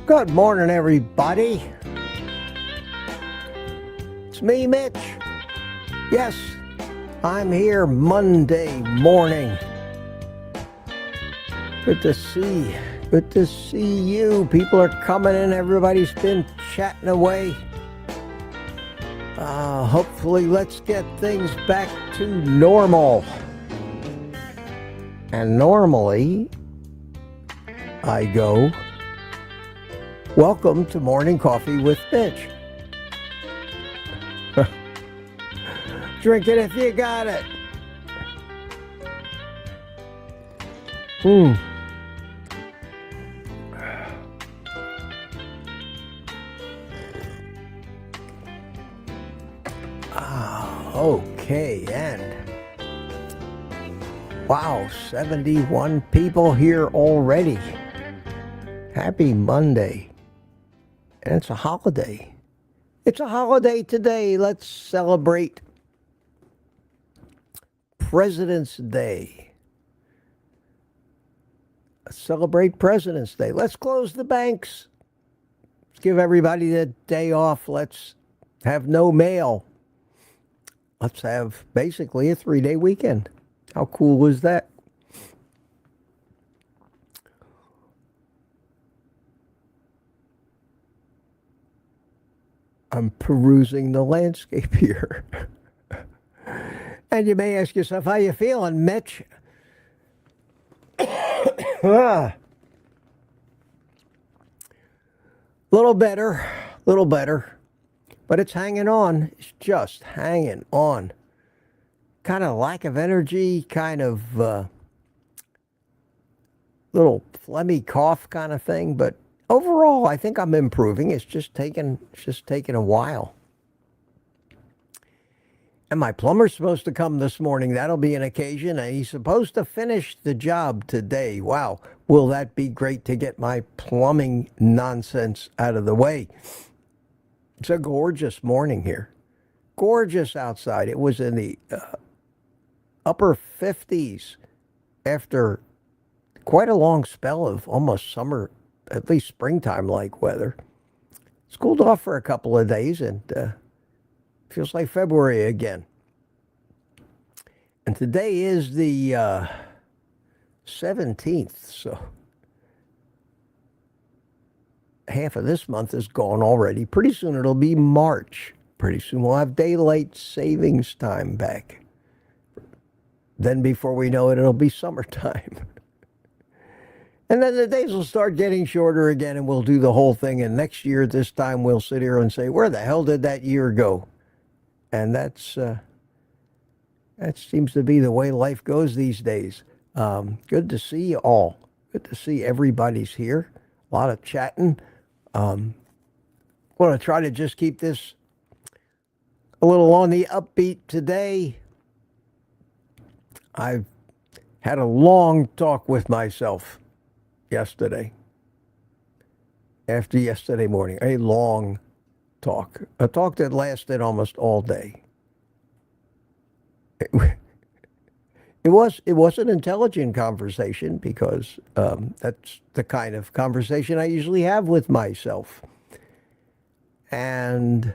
Good morning, everybody. It's me, Mitch. Yes, I'm here Monday morning. Good to see you. People are coming in. Everybody's been chatting away. Hopefully, let's get things back to normal. And normally, I go, welcome to Morning Coffee with Mitch. Drink it if you got it. Okay, and wow, 71 people here already. Happy Monday. And it's a holiday. It's a holiday today. Let's celebrate President's Day. Let's celebrate President's Day. Let's close the banks. Let's give everybody the day off. Let's have no mail. Let's have basically a 3-day weekend. How cool is that? I'm perusing the landscape here. And you may ask yourself, how you feeling, Mitch? Little better. But it's hanging on. It's just hanging on. Kind of lack of energy, kind of little phlegmy cough kind of thing. But overall, I think I'm improving. It's just taking a while. And my plumber's supposed to come this morning. That'll be an occasion. And he's supposed to finish the job today. Wow. Will that be great to get my plumbing nonsense out of the way? It's a gorgeous morning here. Gorgeous outside. It was in the upper 50s after quite a long spell of almost summer, at least springtime-like weather. It's cooled off for a couple of days and feels like February again. And today is the 17th, so half of this month is gone already. Pretty soon it'll be March. Pretty soon we'll have daylight savings time back. Then before we know it, it'll be summertime. And then the days will start getting shorter again, and we'll do the whole thing. And next year, at this time, we'll sit here and say, where the hell did that year go? And that seems to be the way life goes these days. Good to see you all. Good to see everybody's here. A lot of chatting. I'm going to try to just keep this a little on the upbeat today. I've had a long talk with myself yesterday. After yesterday morning, a long talk. A talk that lasted almost all day. It was an intelligent conversation because that's the kind of conversation I usually have with myself. And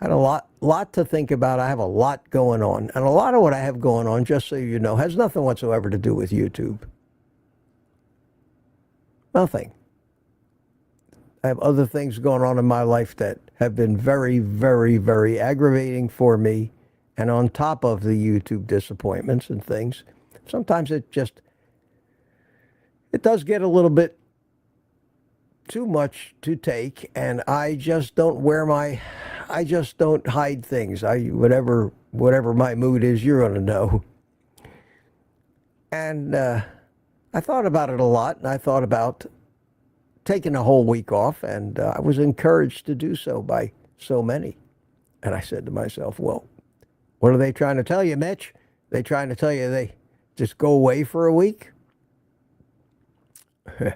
I had a lot to think about. I have a lot going on. And a lot of what I have going on, just so you know, has nothing whatsoever to do with YouTube. Nothing. I have other things going on in my life that have been very, very, very aggravating for me. And on top of the YouTube disappointments and things, sometimes it does get a little bit too much to take. And I just don't hide things. Whatever my mood is, you're going to know. And I thought about it a lot, and I thought about taking a whole week off, and I was encouraged to do so by so many. And I said to myself, well, what are they trying to tell you, Mitch? They trying to tell you they just go away for a week? I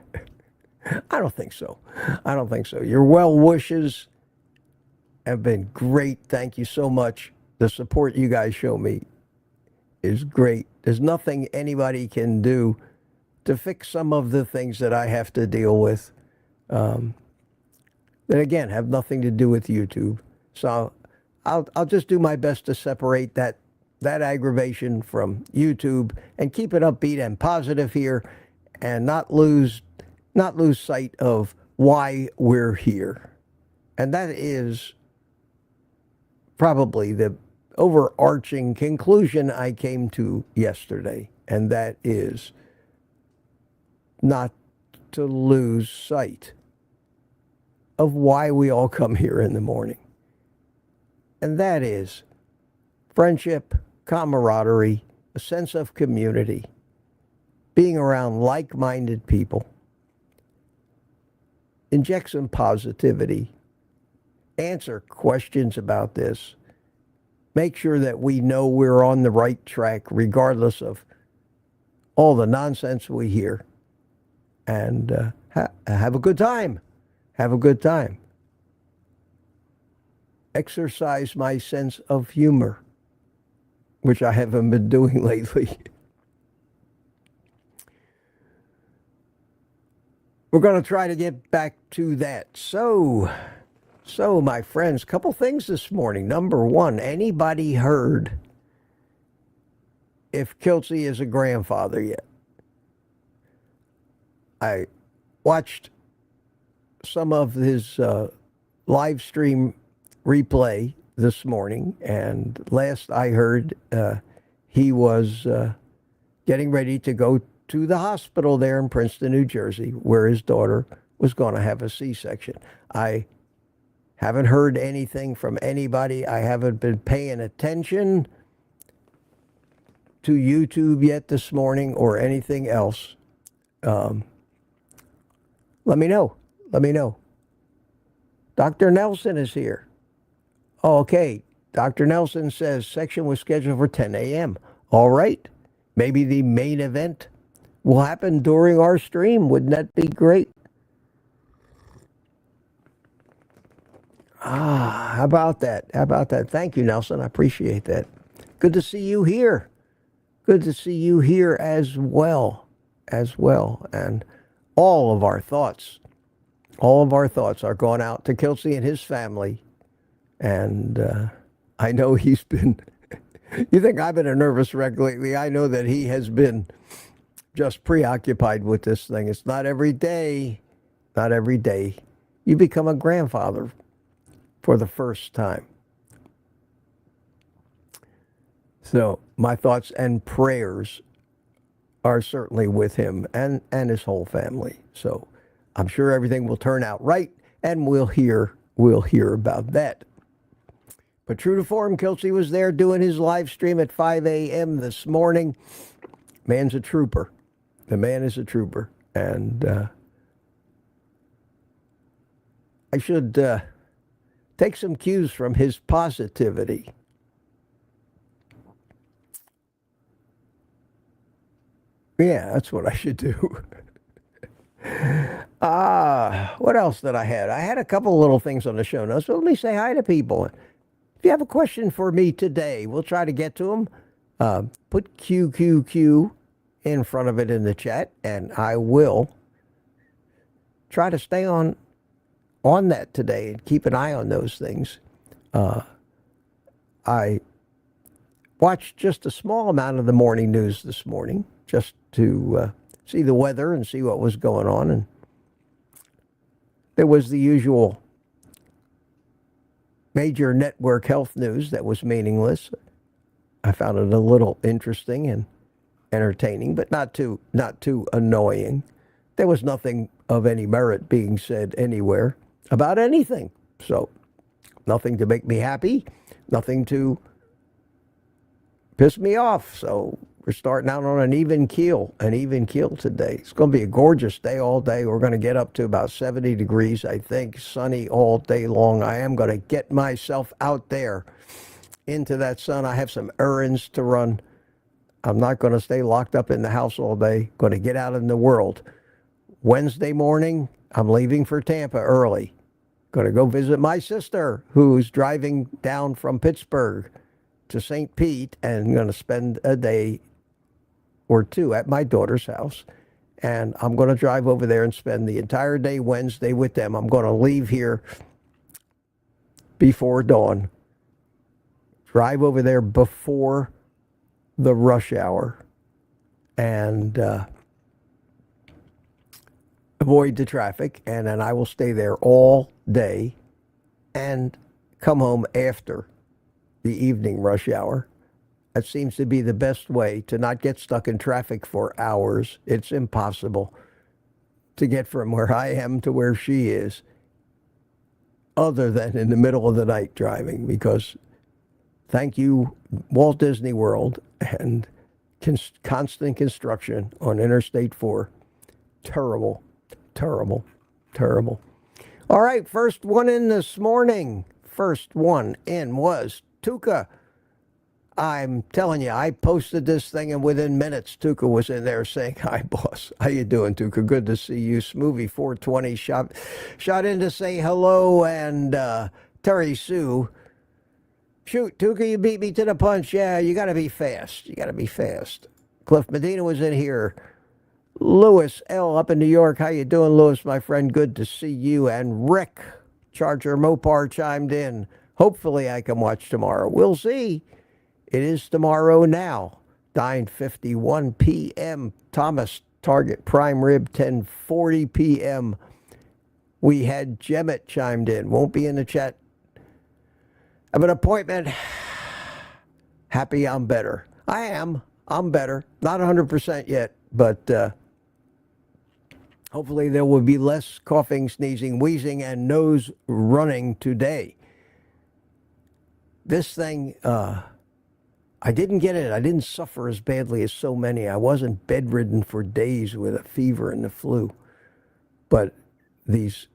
don't think so. Your well wishes have been great. Thank you so much. The support you guys show me is great. There's nothing anybody can do to fix some of the things that I have to deal with that, again, have nothing to do with YouTube. So I'll just do my best to separate that aggravation from YouTube and keep it upbeat and positive here and not lose sight of why we're here. And that is probably the overarching conclusion I came to yesterday, and that is not to lose sight of why we all come here in the morning. And that is friendship, camaraderie, a sense of community, being around like-minded people, inject some positivity, answer questions about this, make sure that we know we're on the right track regardless of all the nonsense we hear, and have a good time. Have a good time. Exercise my sense of humor, which I haven't been doing lately. We're going to try to get back to that. So my friends, couple things this morning. Number one, anybody heard if Kelsey is a grandfather yet? I watched some of his live stream replay this morning, and last I heard he was getting ready to go to the hospital there in Princeton, New Jersey, where his daughter was going to have a C-section. I haven't heard anything from anybody. I haven't been paying attention to YouTube yet this morning or anything else. Let me know. Let me know. Dr. Nelson is here. Oh, okay. Dr. Nelson says section was scheduled for 10 a.m. All right. Maybe the main event will happen during our stream. Wouldn't that be great? How about that? How about that? Thank you, Nelson. I appreciate that. Good to see you here. Good to see you here as well. And all of our thoughts are going out to Kelsey and his family. And I know he's been, you think I've been a nervous wreck lately. I know that he has been just preoccupied with this thing. It's not every day you become a grandfather for the first time. So my thoughts and prayers are certainly with him and his whole family. So I'm sure everything will turn out right, and we'll hear about that. But true to form, Kelsey was there doing his live stream at 5 a.m. this morning. Man's a trooper. The man is a trooper. And I should take some cues from his positivity. Yeah, that's what I should do. What else did I have? I had a couple little things on the show notes, so let me say hi to people. If you have a question for me today, we'll try to get to them. Put QQQ in front of it in the chat, and I will try to stay on that today and keep an eye on those things. I watched just a small amount of the morning news this morning, just to see the weather and see what was going on. And there was the usual major network health news that was meaningless. I found it a little interesting and entertaining, but not too annoying. There was nothing of any merit being said anywhere about anything. So nothing to make me happy, nothing to piss me off. So we're starting out on an even keel today. It's going to be a gorgeous day all day. We're going to get up to about 70 degrees, I think, sunny all day long. I am going to get myself out there into that sun. I have some errands to run. I'm not going to stay locked up in the house all day. Going to get out in the world. Wednesday morning, I'm leaving for Tampa early. Going to go visit my sister, who's driving down from Pittsburgh to St. Pete, and going to spend a day or two at my daughter's house. And I'm going to drive over there and spend the entire day Wednesday with them. I'm going to leave here before dawn, drive over there before the rush hour, and avoid the traffic. And then I will stay there all day and come home after the evening rush hour. That seems to be the best way to not get stuck in traffic for hours. It's impossible to get from where I am to where she is, other than in the middle of the night driving, because thank you, Walt Disney World, and constant construction on Interstate 4. Terrible, terrible, terrible. All right, first one in this morning. First one in was Tuka. I'm telling you, I posted this thing, and within minutes, Tuka was in there saying, "Hi, boss. How you doing, Tuka? Good to see you." Smoothie 420 shot in to say hello, and Terry Sue. "Shoot, Tuka, you beat me to the punch. Yeah, you got to be fast. You got to be fast." Cliff Medina was in here. Lewis L. up in New York. How you doing, Lewis, my friend? Good to see you. And Rick Charger Mopar chimed in. Hopefully I can watch tomorrow. We'll see. It is tomorrow now. 9:51 p.m. Thomas Target Prime Rib, 10:40 p.m. We had Jemmett chimed in. Won't be in the chat. I have an appointment. Happy I'm better. I am. I'm better. Not 100% yet, but hopefully there will be less coughing, sneezing, wheezing, and nose running today. This thing, I didn't get it. I didn't suffer as badly as so many. I wasn't bedridden for days with a fever and the flu. But these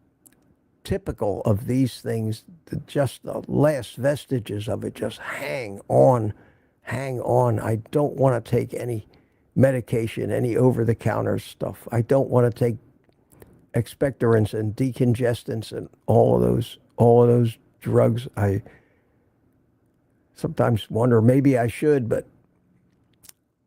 typical of these things, just the last vestiges of it just hang on. I don't want to take any medication, any over-the-counter stuff. I don't want to take expectorants and decongestants and all of those drugs. I sometimes wonder maybe I should, but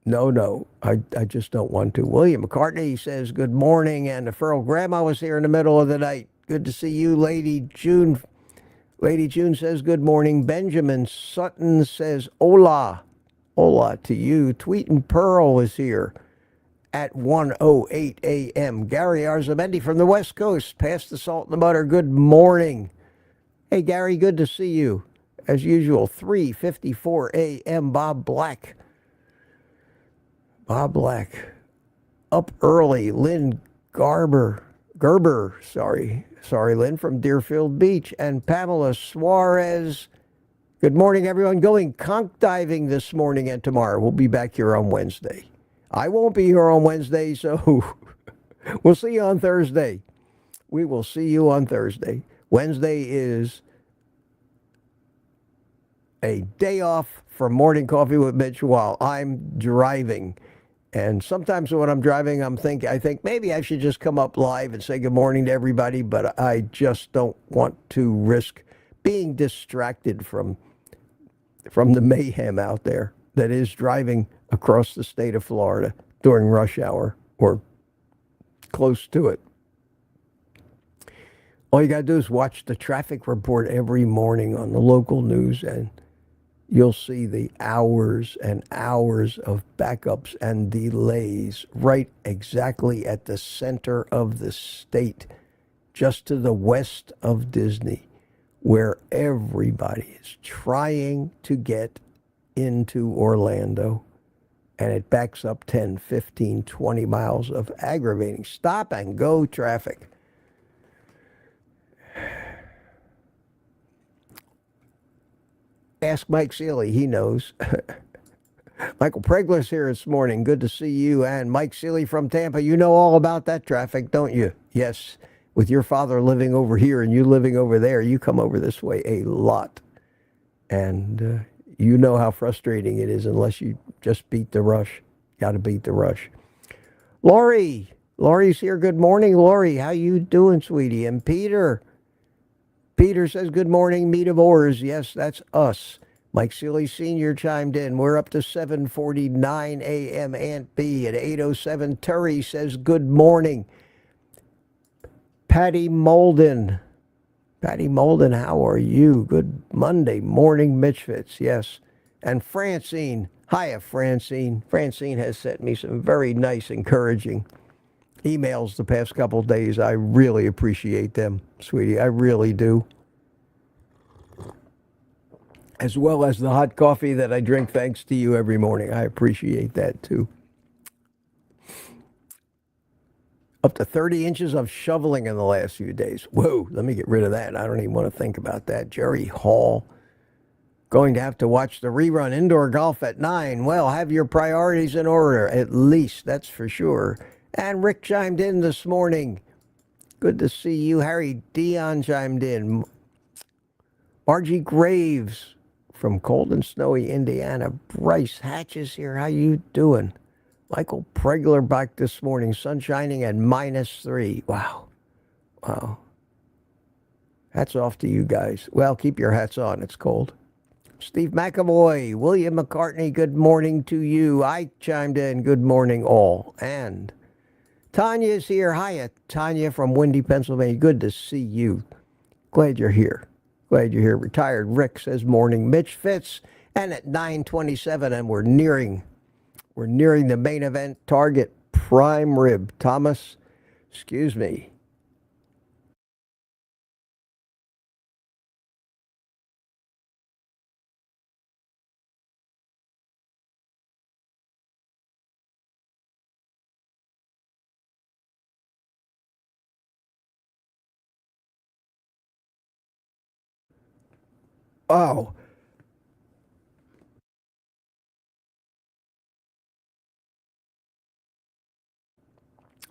no, I just don't want to. William McCartney says good morning, and the Feral Grandma was here in the middle of the night. Good to see you, Lady June. Lady June says good morning. Benjamin Sutton says hola. Hola to you. Tweet and Pearl is here at 1:08 a.m. Gary Arzamendi from the West Coast, past the salt and the butter. Good morning. Hey, Gary, good to see you. As usual, 3:54 a.m. Bob Black. Up early. Lynn Gerber, sorry, Lynn, from Deerfield Beach. And Pamela Suarez. Good morning, everyone. Going conch diving this morning and tomorrow. We'll be back here on Wednesday. I won't be here on Wednesday, so we'll see you on Thursday. We will see you on Thursday. Wednesday is a day off from Morning Coffee with Mitch while I'm driving. And sometimes when I'm driving, I think maybe I should just come up live and say good morning to everybody, but I just don't want to risk being distracted from the mayhem out there that is driving across the state of Florida during rush hour or close to it. All you got to do is watch the traffic report every morning on the local news, and you'll see the hours and hours of backups and delays right exactly at the center of the state, just to the west of Disney, where everybody is trying to get into Orlando, and it backs up 10, 15, 20 miles of aggravating stop and go traffic. Ask Mike Seeley, he knows. Michael Pregler's here this morning. Good to see you. And Mike Seeley from Tampa, you know all about that traffic, don't you? Yes. With your father living over here and you living over there, you come over this way a lot. And you know how frustrating it is unless you just beat the rush. Got to beat the rush. Lori's here. Good morning, Lori. How you doing, sweetie? And Peter says good morning, meat of oars. Yes, that's us. Mike Seeley Sr. chimed in. We're up to 7:49 a.m. Aunt B. At 8:07, Terry says good morning. Patty Molden. Patty Molden, how are you? Good Monday morning, Mitch Fitz. Yes. And Francine. Hiya, Francine. Francine has sent me some very nice, encouraging emails the past couple of days. I really appreciate them, sweetie. I really do. As well as the hot coffee that I drink thanks to you every morning. I appreciate that too. Up to 30 inches of shoveling in the last few days. Whoa, let me get rid of that. I don't even want to think about that. Jerry Hall. Going to have to watch the rerun indoor golf at 9. Well, have your priorities in order, at least, that's for sure. And Rick chimed in this morning. Good to see you. Harry Dion chimed in. Margie Graves from cold and snowy Indiana. Bryce Hatch is here. How you doing? Michael Pregler back this morning. Sun shining at -3. Wow. Wow. Hats off to you guys. Well, keep your hats on. It's cold. Steve McAvoy, William McCartney, good morning to you. I chimed in, good morning all. And Tanya's here. Hiya, Tanya from Windy, Pennsylvania. Good to see you. Glad you're here. Glad you're here. Retired Rick says morning. Mitch Fitz. And at 9:27, and we're nearing the main event target, prime rib. Thomas, excuse me. Oh.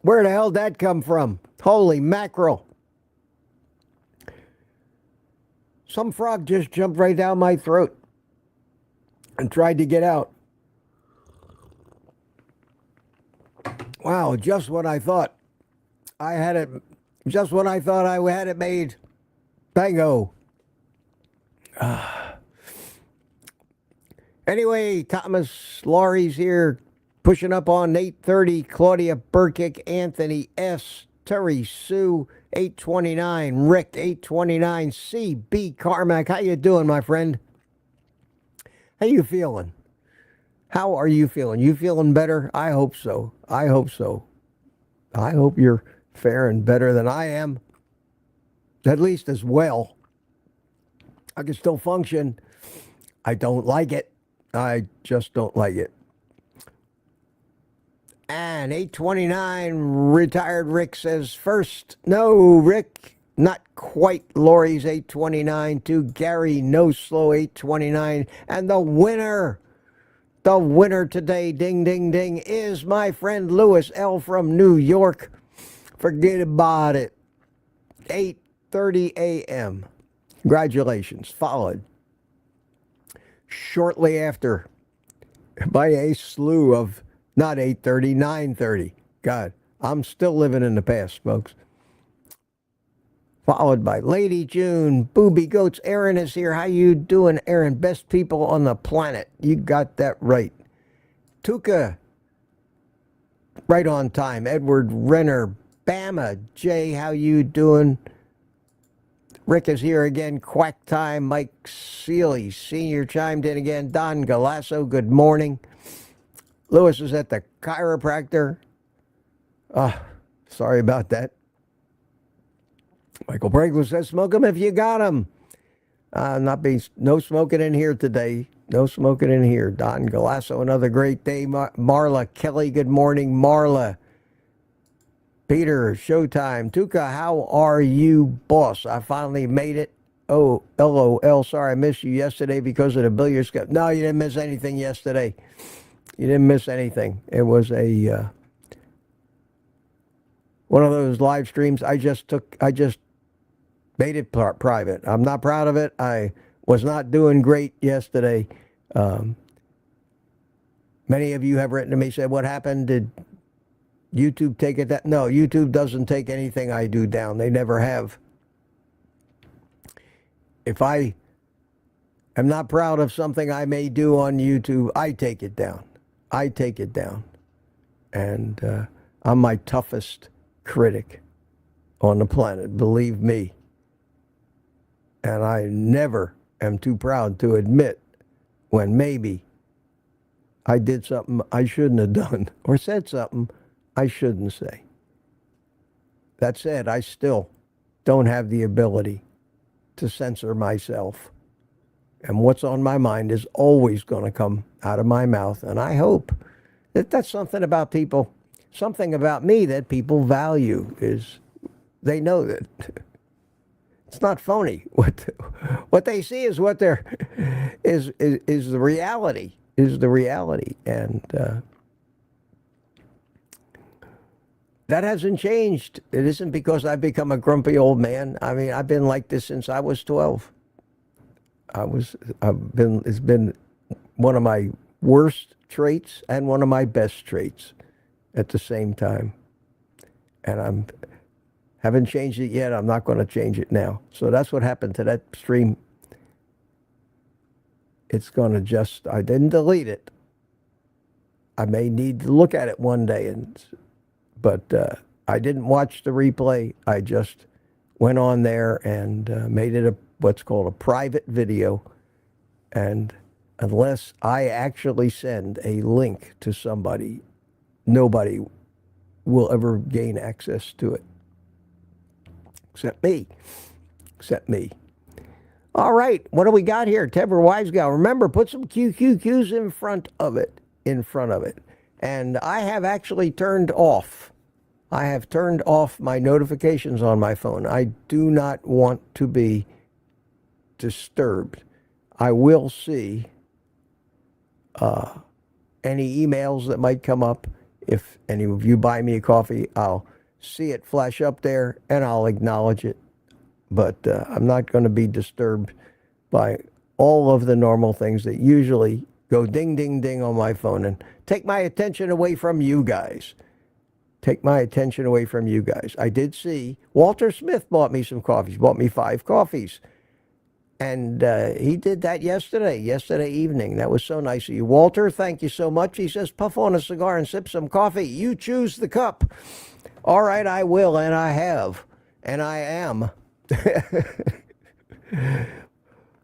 Where the hell did that come from? Holy mackerel. Some frog just jumped right down my throat and tried to get out. Wow, just when I thought I had it, just when I thought I had it made. Bango. Anyway, Thomas Laurie's here, pushing up on 8:30. Claudia Burkick, Anthony S., Terry Sue, 8:29. Rick, 8:29. C.B. Carmack, how you doing, my friend? How you feeling? How are you feeling? You feeling better? I hope so. I hope so. I hope you're faring better than I am. At least as well. I can still function. I don't like it. I just don't like it. And 8:29, retired Rick says first. No, Rick, not quite. Lori's 8:29 to Gary No Slow 8:29. And the winner today, ding, ding, ding, is my friend Lewis L. from New York. Forget about it. 8:30 a.m. Congratulations. Followed shortly after by a slew of not 8:30, 9:30. God, I'm still living in the past, folks. Followed by Lady June, Booby Goats. Aaron is here. How you doing, Aaron? Best people on the planet. You got that right. Tuka, right on time. Edward Renner, Bama. Jay, how you doing? Rick is here again. Quack time. Mike Seeley Sr. chimed in again. Don Galasso, good morning. Lewis is at the chiropractor. Sorry about that. Michael Bregler says, smoke them if you got them. No smoking in here today. No smoking in here. Don Galasso, another great day. Marla Kelly, good morning. Marla. Peter, Showtime. Tuka, how are you, boss? I finally made it. Oh, LOL. Sorry I missed you yesterday because of the billiards cup. No, you didn't miss anything yesterday. You didn't miss anything. It was a one of those live streams. I just made it private. I'm not proud of it. I was not doing great yesterday. Many of you have written to me, said, what happened? Did YouTube take it that? No, YouTube doesn't take anything I do down. They never have. If I am not proud of something I may do on YouTube, I take it down. I take it down. And I'm my toughest critic on the planet, believe me. And I never am too proud to admit when maybe I did something I shouldn't have done or said something I shouldn't say. That said, I still don't have the ability to censor myself. And what's on my mind is always going to come out of my mouth. And I hope that that's something about people, something about me that people value, is they know that it's not phony. What they see is what they're is the reality. Is the reality. And that hasn't changed. It isn't because I've become a grumpy old man. I mean, I've been like this since I was 12. It's been one of my worst traits and one of my best traits at the same time. And haven't changed it yet. I'm not going to change it now. So that's what happened to that stream. It's going to just, I didn't delete it. I may need to look at it one day, but I didn't watch the replay. I just went on there and made it what's called a private video. And unless I actually send a link to somebody, nobody will ever gain access to it. Except me. Except me. All right, what do we got here? Tebber Wisegal. Remember, put some QQQs in front of it. And I have actually turned off. I have turned off my notifications on my phone. I do not want to be disturbed. I will see any emails that might come up. If any of you buy me a coffee, I'll see it flash up there and I'll acknowledge it. But I'm not going to be disturbed by all of the normal things that usually go ding, ding, ding on my phone and take my attention away from you guys. Take my attention away from you guys. I did see Walter Smith bought me some coffees, bought me 5 coffees. And he did that yesterday evening. That was so nice of you. Walter, thank you so much. He says, puff on a cigar and sip some coffee. You choose the cup. All right, I will, and I have, and I am.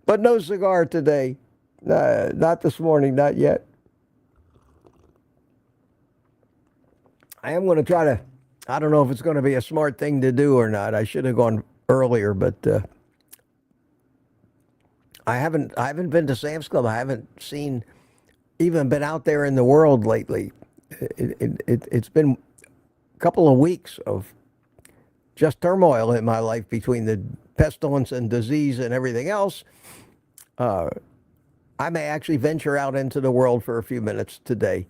But no cigar today. Not this morning, not yet. I am going to try to, I don't know if it's going to be a smart thing to do or not. I should have gone earlier, but I haven't been to Sam's Club. I haven't even been out there in the world lately. It's been a couple of weeks of just turmoil in my life between the pestilence and disease and everything else. I may actually venture out into the world for a few minutes today.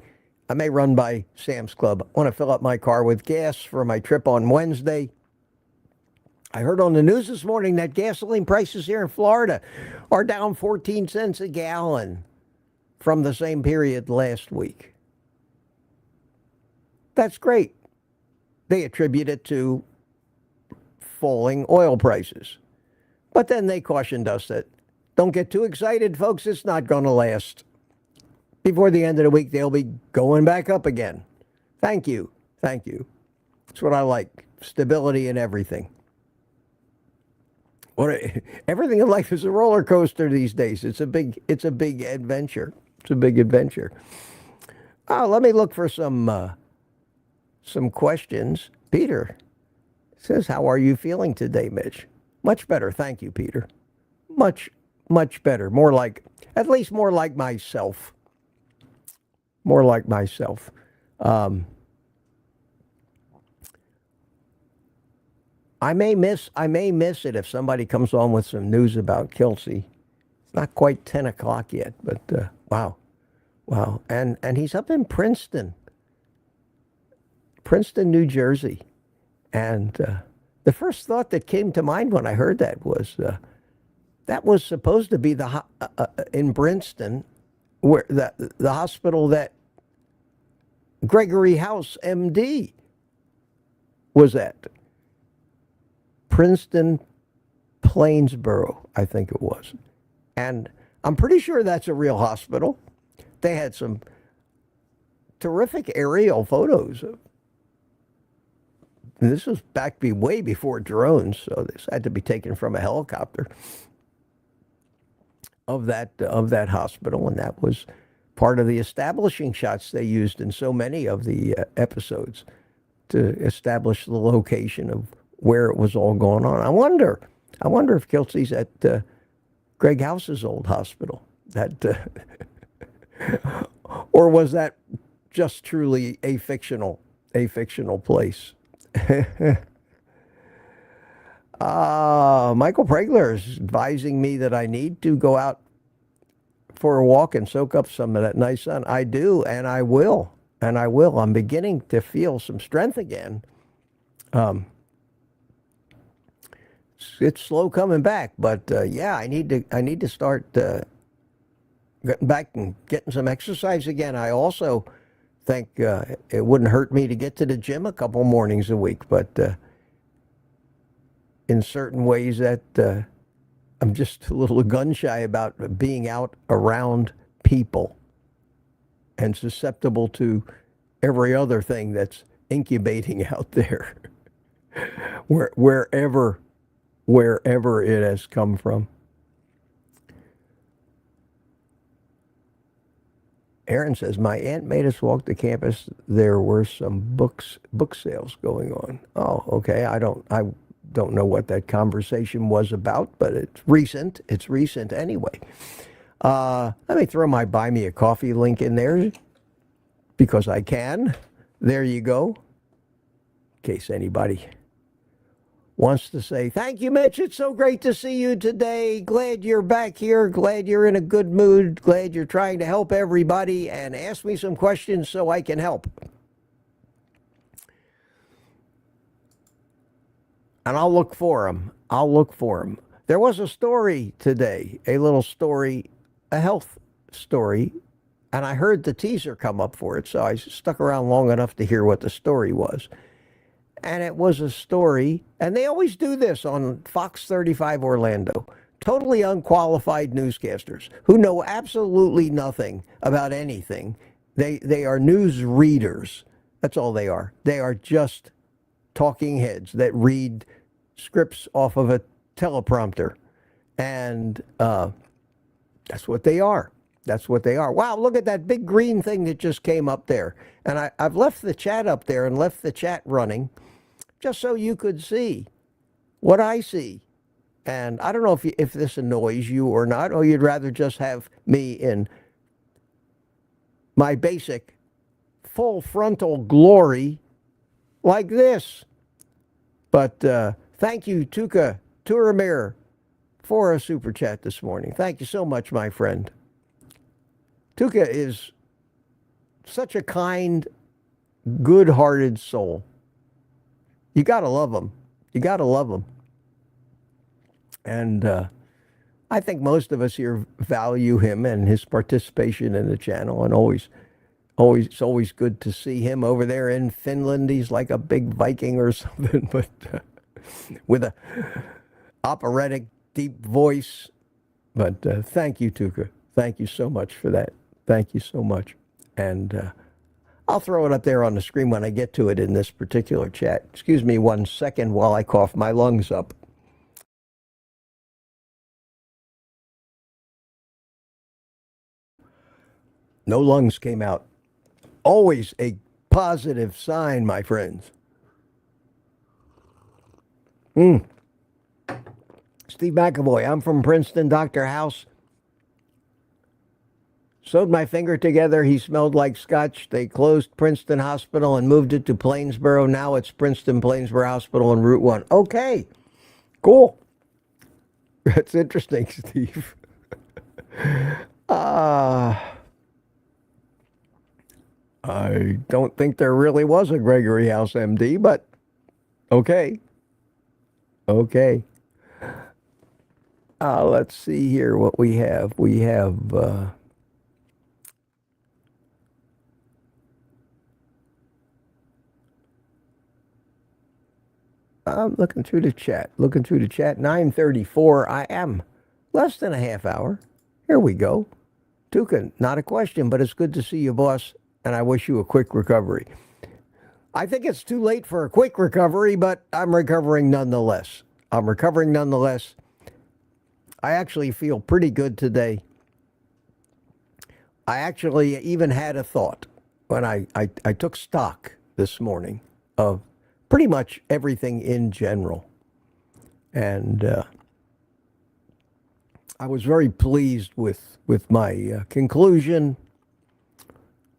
I may run by Sam's Club. I want to fill up my car with gas for my trip on Wednesday. I heard on the news this morning that gasoline prices here in Florida are down 14 cents a gallon from the same period last week. That's great. They attribute it to falling oil prices. But then they cautioned us that don't get too excited, folks. It's not going to last. Before the end of the week, they'll be going back up again. Thank you. Thank you. That's what I like. Stability in everything. Everything in life is a roller coaster these days. It's a big adventure. It's a big adventure. Let me look for some questions. Peter says, how are you feeling today, Mitch? Much better. Thank you, Peter. Much better. At least more like myself. More like myself. I may miss it if somebody comes on with some news about Kelsey. It's not quite 10 o'clock yet, but wow. And he's up in Princeton, New Jersey. And the first thought that came to mind when I heard that was supposed to be in Princeton, where the hospital that Gregory House, MD, was at. Princeton, Plainsboro, I think it was. And I'm pretty sure that's a real hospital. They had some terrific aerial photos. And this was way before drones, so this had to be taken from a helicopter of that hospital, and that was part of the establishing shots they used in so many of the episodes to establish the location of where it was all going on. I wonder if Kelsey's at Greg House's old hospital. Or was that just truly a fictional place? Michael Pregler is advising me that I need to go out for a walk and soak up some of that nice sun. I do, and I will. I'm beginning to feel some strength again. It's slow coming back, but yeah, I need to start getting back and getting some exercise again. I also think it wouldn't hurt me to get to the gym a couple mornings a week, but in certain ways that I'm just a little gun shy about being out around people and susceptible to every other thing that's incubating out there, wherever it has come from. Aaron says, my aunt made us walk to campus. There were some book sales going on. Oh, okay. I don't know what that conversation was about, but it's recent. It's recent anyway. Let me throw my Buy Me a Coffee link in there because I can. There you go. In case anybody wants to say, thank you, Mitch. It's so great to see you today. Glad you're back here. Glad you're in a good mood. Glad you're trying to help everybody and ask me some questions so I can help. And I'll look for them. There was a story today, a little story, a health story, and I heard the teaser come up for it, so I stuck around long enough to hear what the story was. And it was a story, and they always do this on Fox 35 Orlando. Totally unqualified newscasters who know absolutely nothing about anything. They are news readers. That's all they are. They are just talking heads that read scripts off of a teleprompter. And that's what they are. Wow, look at that big green thing that just came up there. And I've left the chat up there and left the chat running just so you could see what I see. And I don't know if this annoys you or not, or you'd rather just have me in my basic full frontal glory like this. But thank you, Tuka Turamir, for a super chat this morning. Thank you so much, my friend. Tuka is such a kind, good-hearted soul. You got to love him. And I think most of us here value him and his participation in the channel, and it's always good to see him over there in Finland. He's like a big Viking or something, but with a operatic, deep voice. But thank you, Tuka. Thank you so much for that. Thank you so much. And I'll throw it up there on the screen when I get to it in this particular chat. Excuse me 1 second while I cough my lungs up. No lungs came out. Always a positive sign, my friends. Steve McAvoy, I'm from Princeton. Dr. House sewed my finger together. He smelled like scotch. They closed Princeton Hospital and moved it to Plainsboro. Now it's Princeton Plainsboro Hospital on Route 1. Okay, cool. That's interesting, Steve. I don't think there really was a Gregory House MD, but okay. Let's see here what we have. We have I'm looking through the chat. 9:34. I am less than a half hour Here we go. Tuka, not a question, but it's good to see you, boss, and I wish you a quick recovery. I think it's too late for a quick recovery, but I'm recovering nonetheless. I'm recovering nonetheless. I actually feel pretty good today. I actually even had a thought when I took stock this morning of pretty much everything in general. And I was very pleased with my conclusion,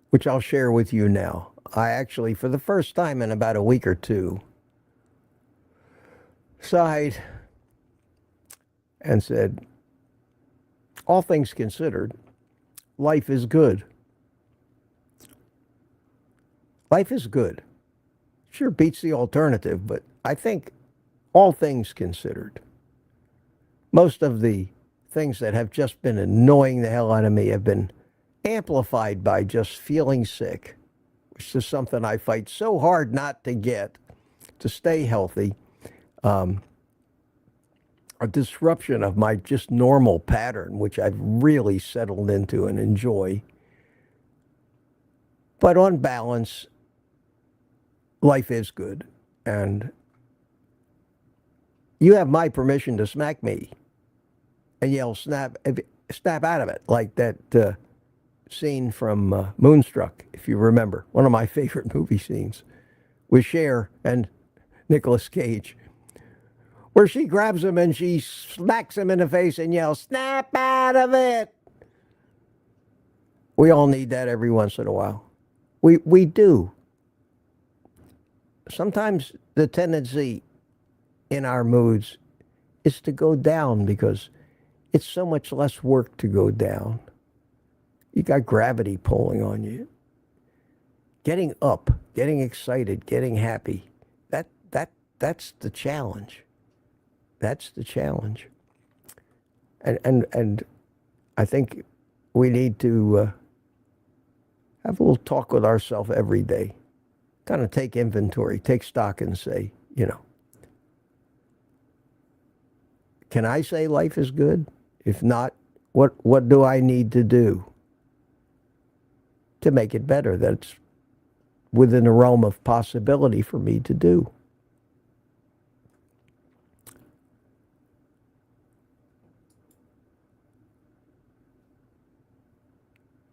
which I'll share with you now. I actually, for the first time in about a week or two, sighed and said, all things considered, life is good. Life is good. Sure beats the alternative, but I think all things considered, most of the things that have just been annoying the hell out of me have been amplified by just feeling sick, which is something I fight so hard not to get, to stay healthy. A disruption of my just normal pattern, which I've really settled into and enjoy. But on balance, life is good. And you have my permission to smack me and yell, snap out of it, like that scene from Moonstruck, if you remember. One of my favorite movie scenes with Cher and Nicolas Cage, where she grabs him and she smacks him in the face and yells, snap out of it. We all need that every once in a while. We do. Sometimes the tendency in our moods is to go down because it's so much less work to go down. You got gravity pulling on you. Getting up, getting excited, getting happy, that's the challenge. That's the challenge. And I think we need to have a little talk with ourselves every day. Kind of take inventory, take stock and say, can I say life is good? If not, what do I need to do to make it better? That's within the realm of possibility for me to do.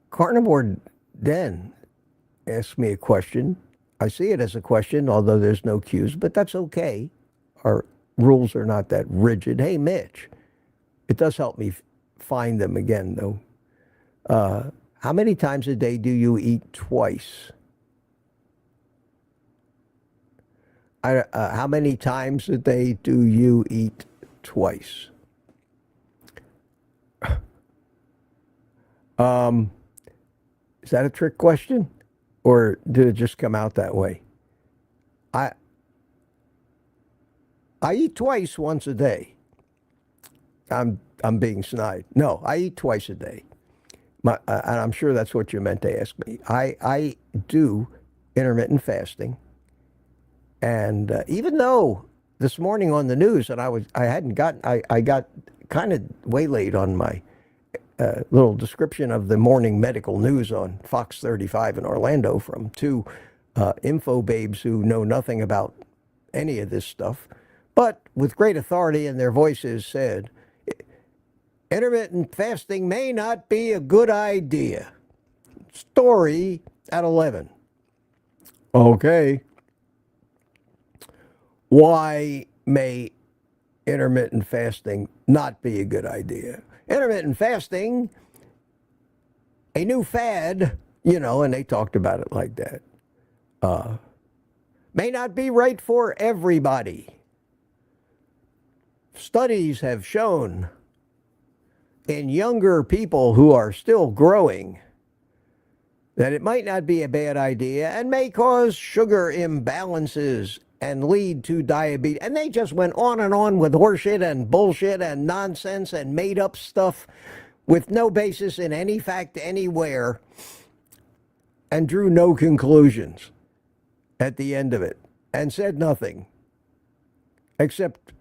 Carnivore Den asked me a question. I see it as a question, although there's no cues, but that's okay. Our rules are not that rigid. Hey, Mitch, it does help me find them again, though. How many times a day do you eat twice? How many times a day do you eat twice? Is that a trick question? Or did it just come out that way? I eat twice once a day. I'm being snide. No, I eat twice a day. And I'm sure that's what you meant to ask me. I do intermittent fasting. And even though this morning on the news, and I got kind of waylaid on my little description of the morning medical news on Fox 35 in Orlando from two info babes who know nothing about any of this stuff, but with great authority in their voices said, intermittent fasting may not be a good idea. Story at 11. Okay. Why may intermittent fasting not be a good idea? Intermittent fasting, a new fad, and they talked about it like that, may not be right for everybody. Studies have shown in younger people who are still growing that it might not be a bad idea and may cause sugar imbalances and lead to diabetes. And they just went on with horseshit and bullshit and nonsense and made up stuff with no basis in any fact anywhere and drew no conclusions at the end of it and said nothing except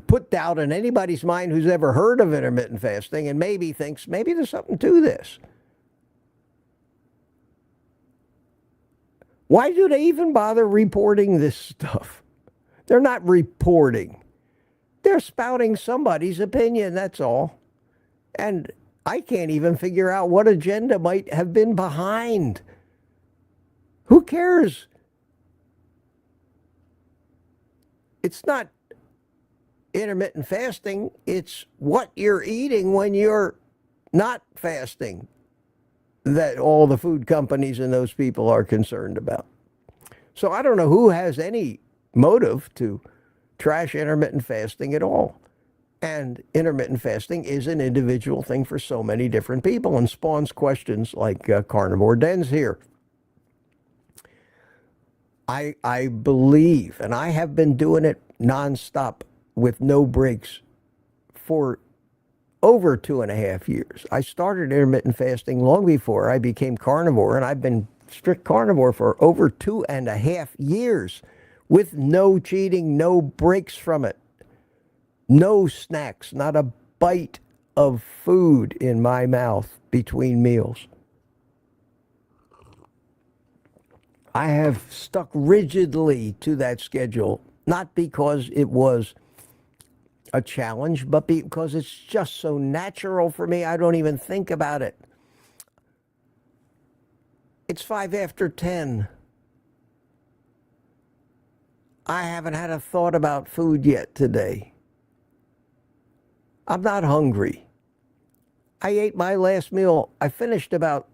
put doubt in anybody's mind who's ever heard of intermittent fasting and maybe thinks maybe there's something to this. Why do they even bother reporting this stuff? They're not reporting. They're spouting somebody's opinion, that's all. And I can't even figure out what agenda might have been behind. Who cares? It's not intermittent fasting. It's what you're eating when you're not fasting that all the food companies and those people are concerned about. So I don't know who has any motive to trash intermittent fasting at all. And intermittent fasting is an individual thing for so many different people and spawns questions like Carnivore Den's here. I believe, and I have been doing it nonstop with no breaks for over 2.5 years. I started intermittent fasting long before I became carnivore, and I've been strict carnivore for over 2.5 years with no cheating, no breaks from it, no snacks, not a bite of food in my mouth between meals. I have stuck rigidly to that schedule, not because it was a challenge, but because it's just so natural for me, I don't even think about it. It's 5 after 10. I haven't had a thought about food yet today. I'm not hungry. I ate my last meal. I finished about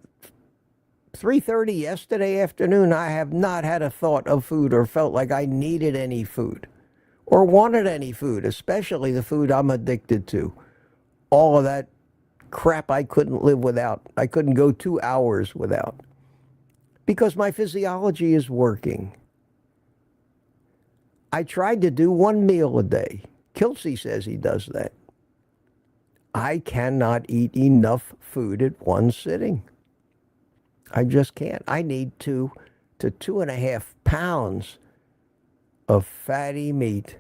3:30 yesterday afternoon. I have not had a thought of food or felt like I needed any food or wanted any food, especially the food I'm addicted to. All of that crap I couldn't live without. I couldn't go 2 hours without because my physiology is working. I tried to do 1 meal a day. Kelsey says he does that. I cannot eat enough food at one sitting. I just can't. I need 2 to 2.5 pounds of fatty meat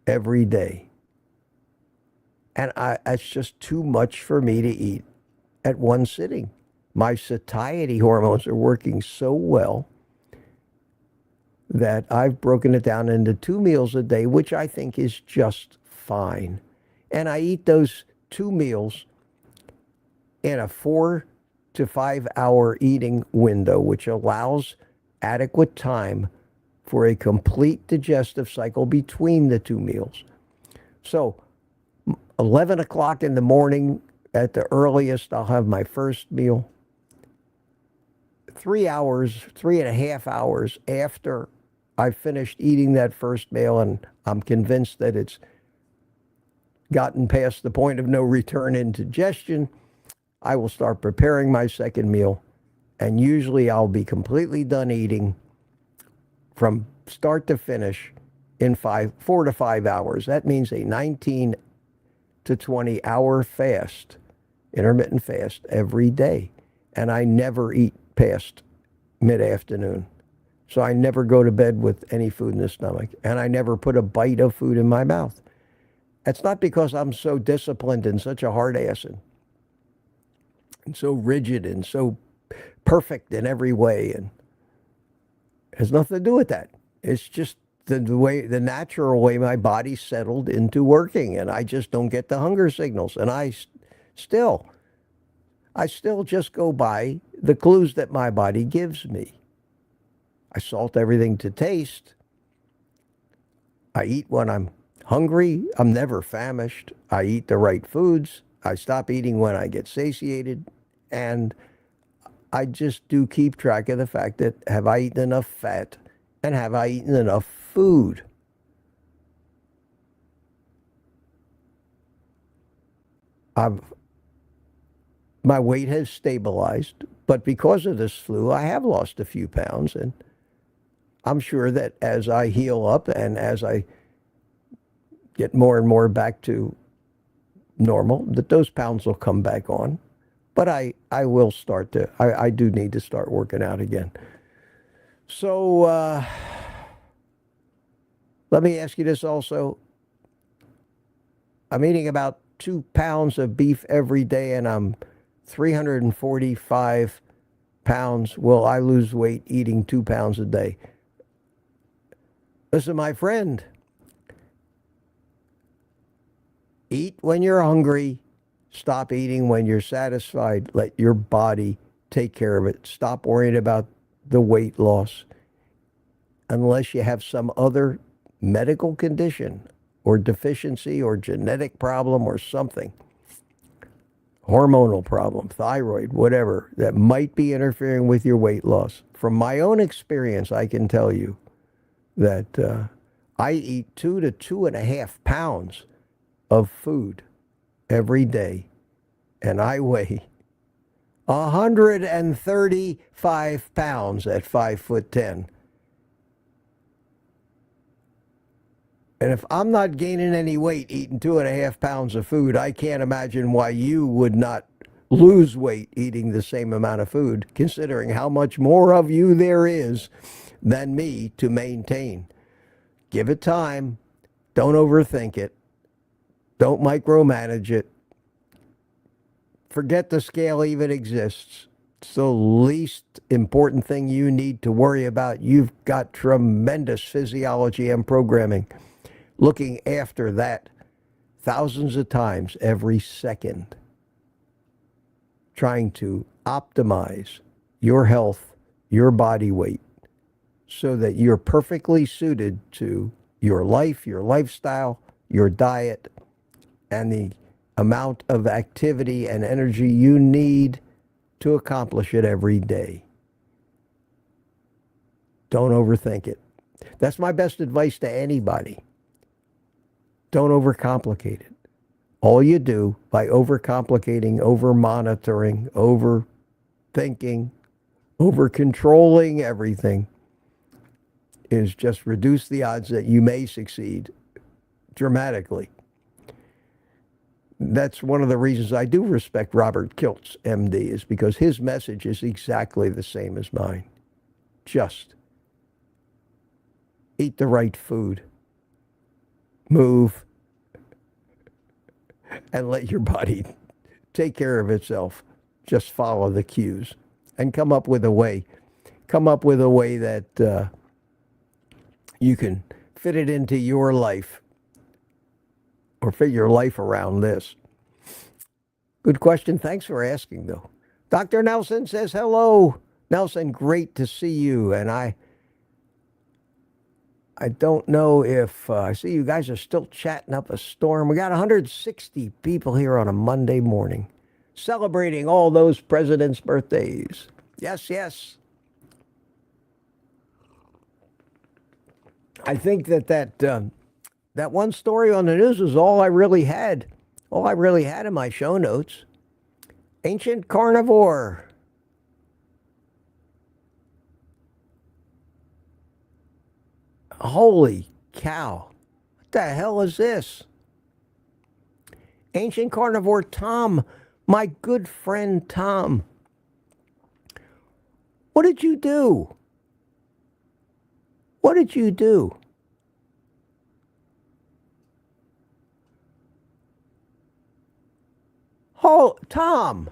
every day. And it's just too much for me to eat at one sitting. My satiety hormones are working so well that I've broken it down into 2 meals a day, which I think is just fine. And I eat those 2 meals in a 4 to 5 hour eating window, which allows adequate time for a complete digestive cycle between the 2 meals. So 11 o'clock in the morning at the earliest, I'll have my first meal. 3 hours, 3.5 hours after I've finished eating that first meal, and I'm convinced that it's gotten past the point of no return in digestion, I will start preparing my second meal, and usually I'll be completely done eating from start to finish in 4 to 5 hours. That means a 19 to 20 hour fast, intermittent fast every day. And I never eat past mid-afternoon. So I never go to bed with any food in the stomach, and I never put a bite of food in my mouth. It's not because I'm so disciplined and such a hard ass and so rigid and so perfect in every way, and it has nothing to do with that. It's just the natural way my body settled into working, and I just don't get the hunger signals. And I still just go by the clues that my body gives me. I salt everything to taste. I eat when I'm hungry. I'm never famished. I eat the right foods. I stop eating when I get satiated. And I just do keep track of the fact that have I eaten enough fat and have I eaten enough food? My weight has stabilized, but because of this flu, I have lost a few pounds, and I'm sure that as I heal up and as I get more and more back to normal, that those pounds will come back on. But I will start to, I do need to start working out again. So let me ask you this also. I'm eating about 2 pounds of beef every day, and I'm 345 pounds. Will I lose weight eating 2 pounds a day? Listen, my friend, eat when you're hungry. Stop eating when you're satisfied. Let your body take care of it. Stop worrying about the weight loss unless you have some other medical condition or deficiency or genetic problem or something, hormonal problem, thyroid, whatever, that might be interfering with your weight loss. From my own experience, I can tell you that I eat 2 to 2.5 pounds of food every day, and I weigh 135 pounds at 5'10". And if I'm not gaining any weight eating 2.5 pounds of food, I can't imagine why you would not lose weight eating the same amount of food, considering how much more of you there is than me to maintain. Give it time. Don't overthink it. Don't micromanage it. Forget the scale even exists. It's the least important thing you need to worry about. You've got tremendous physiology and programming looking after that thousands of times every second, trying to optimize your health, your body weight, so that you're perfectly suited to your life, your lifestyle, your diet, and the amount of activity and energy you need to accomplish it every day. Don't overthink it. That's my best advice to anybody. Don't overcomplicate it. All you do by overcomplicating, over-monitoring, overthinking, over-controlling everything is just reduce the odds that you may succeed dramatically. That's one of the reasons I do respect Robert Kiltz, MD, is because his message is exactly the same as mine. Just eat the right food, move, and let your body take care of itself. Just follow the cues and come up with a way. Come up with a way that you can fit it into your life or fit your life around this. Good question. Thanks for asking, though. Dr. Nelson says hello. Nelson, great to see you. And I don't know if I see you guys are still chatting up a storm. We got 160 people here on a Monday morning celebrating all those presidents' birthdays. Yes, yes. I think that one story on the news was all I really had. All I really had in my show notes. Ancient carnivore. Holy cow. What the hell is this? Ancient carnivore Tom, my good friend Tom. What did you do? What did you do? Oh, Tom.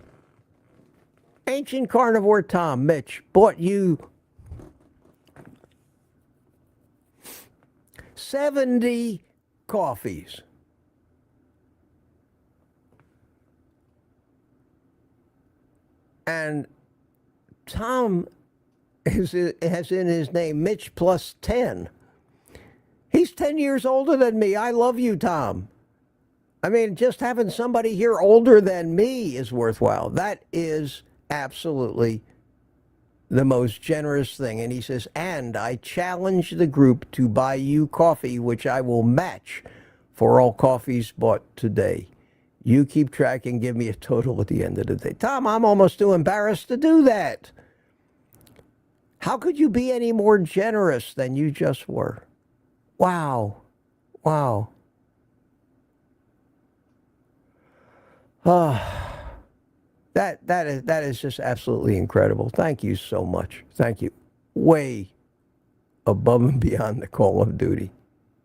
Ancient carnivore Tom, Mitch, bought you 70 coffees. And Tom has in his name Mitch plus 10. He's 10 years older than me. I love you, Tom. I mean, just having somebody here older than me is worthwhile. That is absolutely the most generous thing. And he says, and I challenge the group to buy you coffee, which I will match for all coffees bought today. You keep track and give me a total at the end of the day. Tom, I'm almost too embarrassed to do that. How could you be any more generous than you just were? Wow. Wow. That is just absolutely incredible. Thank you so much. Thank you. Way above and beyond the call of duty.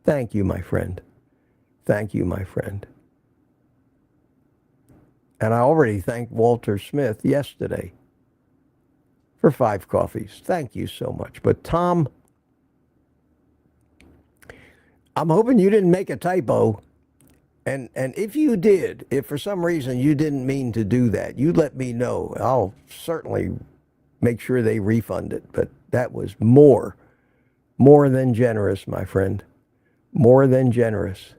Thank you, my friend. Thank you, my friend. And I already thanked Walter Smith yesterday for 5 coffees. Thank you so much. But Tom, I'm hoping you didn't make a typo. And if you did, if for some reason you didn't mean to do that, you let me know. I'll certainly make sure they refund it. But that was more than generous, my friend. More than generous.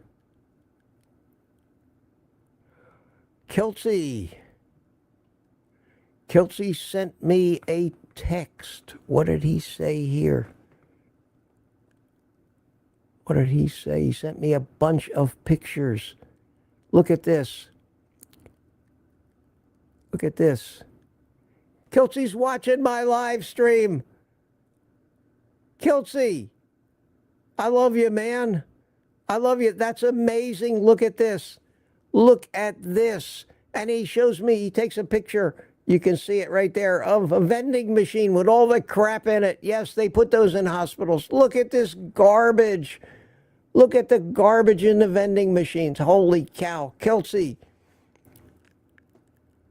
Kelsey sent me a text. What did he say here? What did he say? He sent me a bunch of pictures. Look at this. Look at this. Kelsey's watching my live stream. Kelsey, I love you, man. I love you. That's amazing. Look at this. Look at this. And he shows me, he takes a picture. You can see it right there of a vending machine with all the crap in it. Yes, they put those in hospitals. Look at this garbage. Look at the garbage in the vending machines. Holy cow. Kelsey,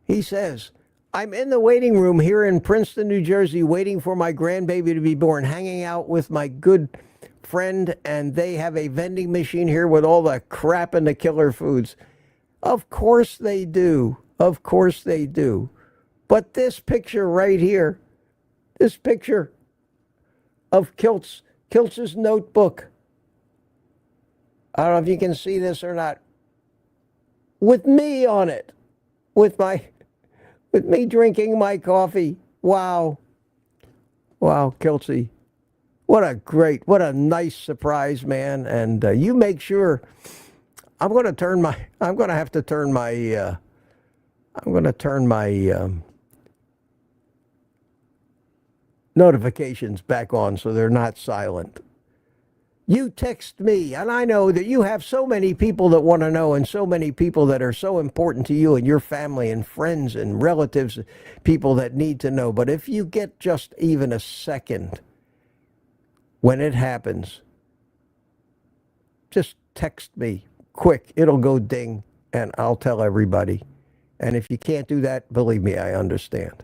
he says, I'm in the waiting room here in Princeton, New Jersey, waiting for my grandbaby to be born, hanging out with my good friend, and they have a vending machine here with all the crap and the killer foods. Of course they do. Of course they do. But this picture right here, this picture of Kiltz's notebook, I don't know if you can see this or not, with me on it, with me drinking my coffee. Wow. Wow, Kelsey. What a nice surprise, man. And you make sure, I'm going to turn my notifications back on so they're not silent. You text me, and I know that you have so many people that want to know, and so many people that are so important to you and your family and friends and relatives, people that need to know. But if you get just even a second when it happens, just text me quick. It'll go ding, and I'll tell everybody. And if you can't do that, believe me, I understand.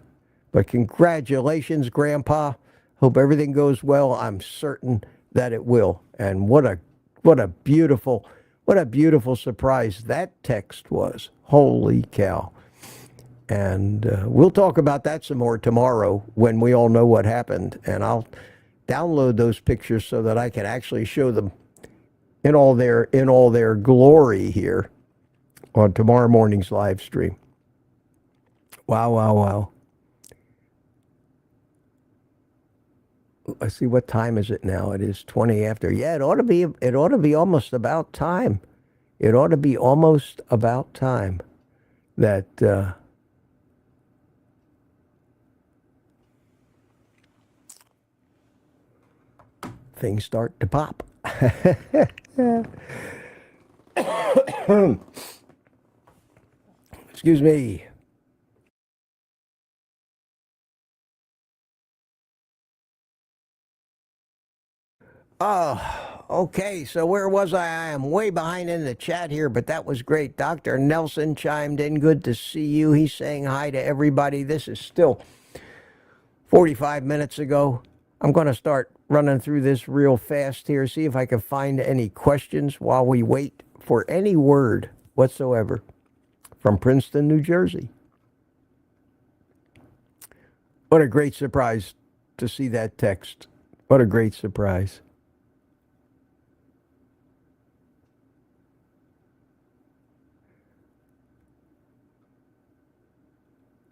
But congratulations, Grandpa. Hope everything goes well. I'm certain that it will. And what a beautiful surprise that text was. Holy cow. And we'll talk about that some more tomorrow when we all know what happened. And I'll download those pictures so that I can actually show them in all their glory here on tomorrow morning's live stream. Wow, wow, wow. Let's see, what time is it now? It is 20 after. Yeah, it ought to be almost about time. It ought to be almost about time that things start to pop. Excuse me. Oh, okay. So where was I? I am way behind in the chat here, but that was great. Dr. Nelson chimed in. Good to see you. He's saying hi to everybody. This is still 45 minutes ago. I'm going to start running through this real fast here, see if I can find any questions while we wait for any word whatsoever from Princeton, New Jersey. What a great surprise to see that text. What a great surprise.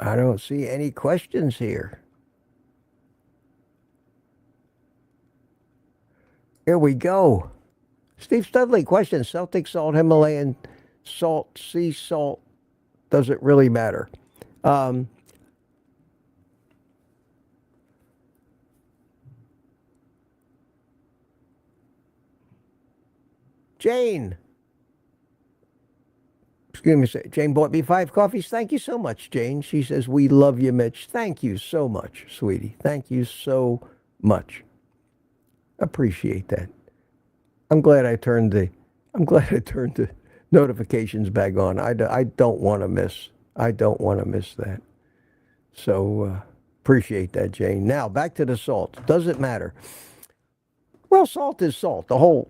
I don't see any questions here. Here we go. Steve Studley, question. Celtic salt, Himalayan salt, sea salt, does it really matter? Jane. Excuse me, Jane bought me 5 coffees. Thank you so much, Jane. She says, we love you, Mitch. Thank you so much, sweetie. Thank you so much. Appreciate that. I'm glad I turned the notifications back on. I don't want to miss I don't want to miss that. So appreciate that, Jane. Now, back to the salt. Does it matter? Well, salt is salt. The whole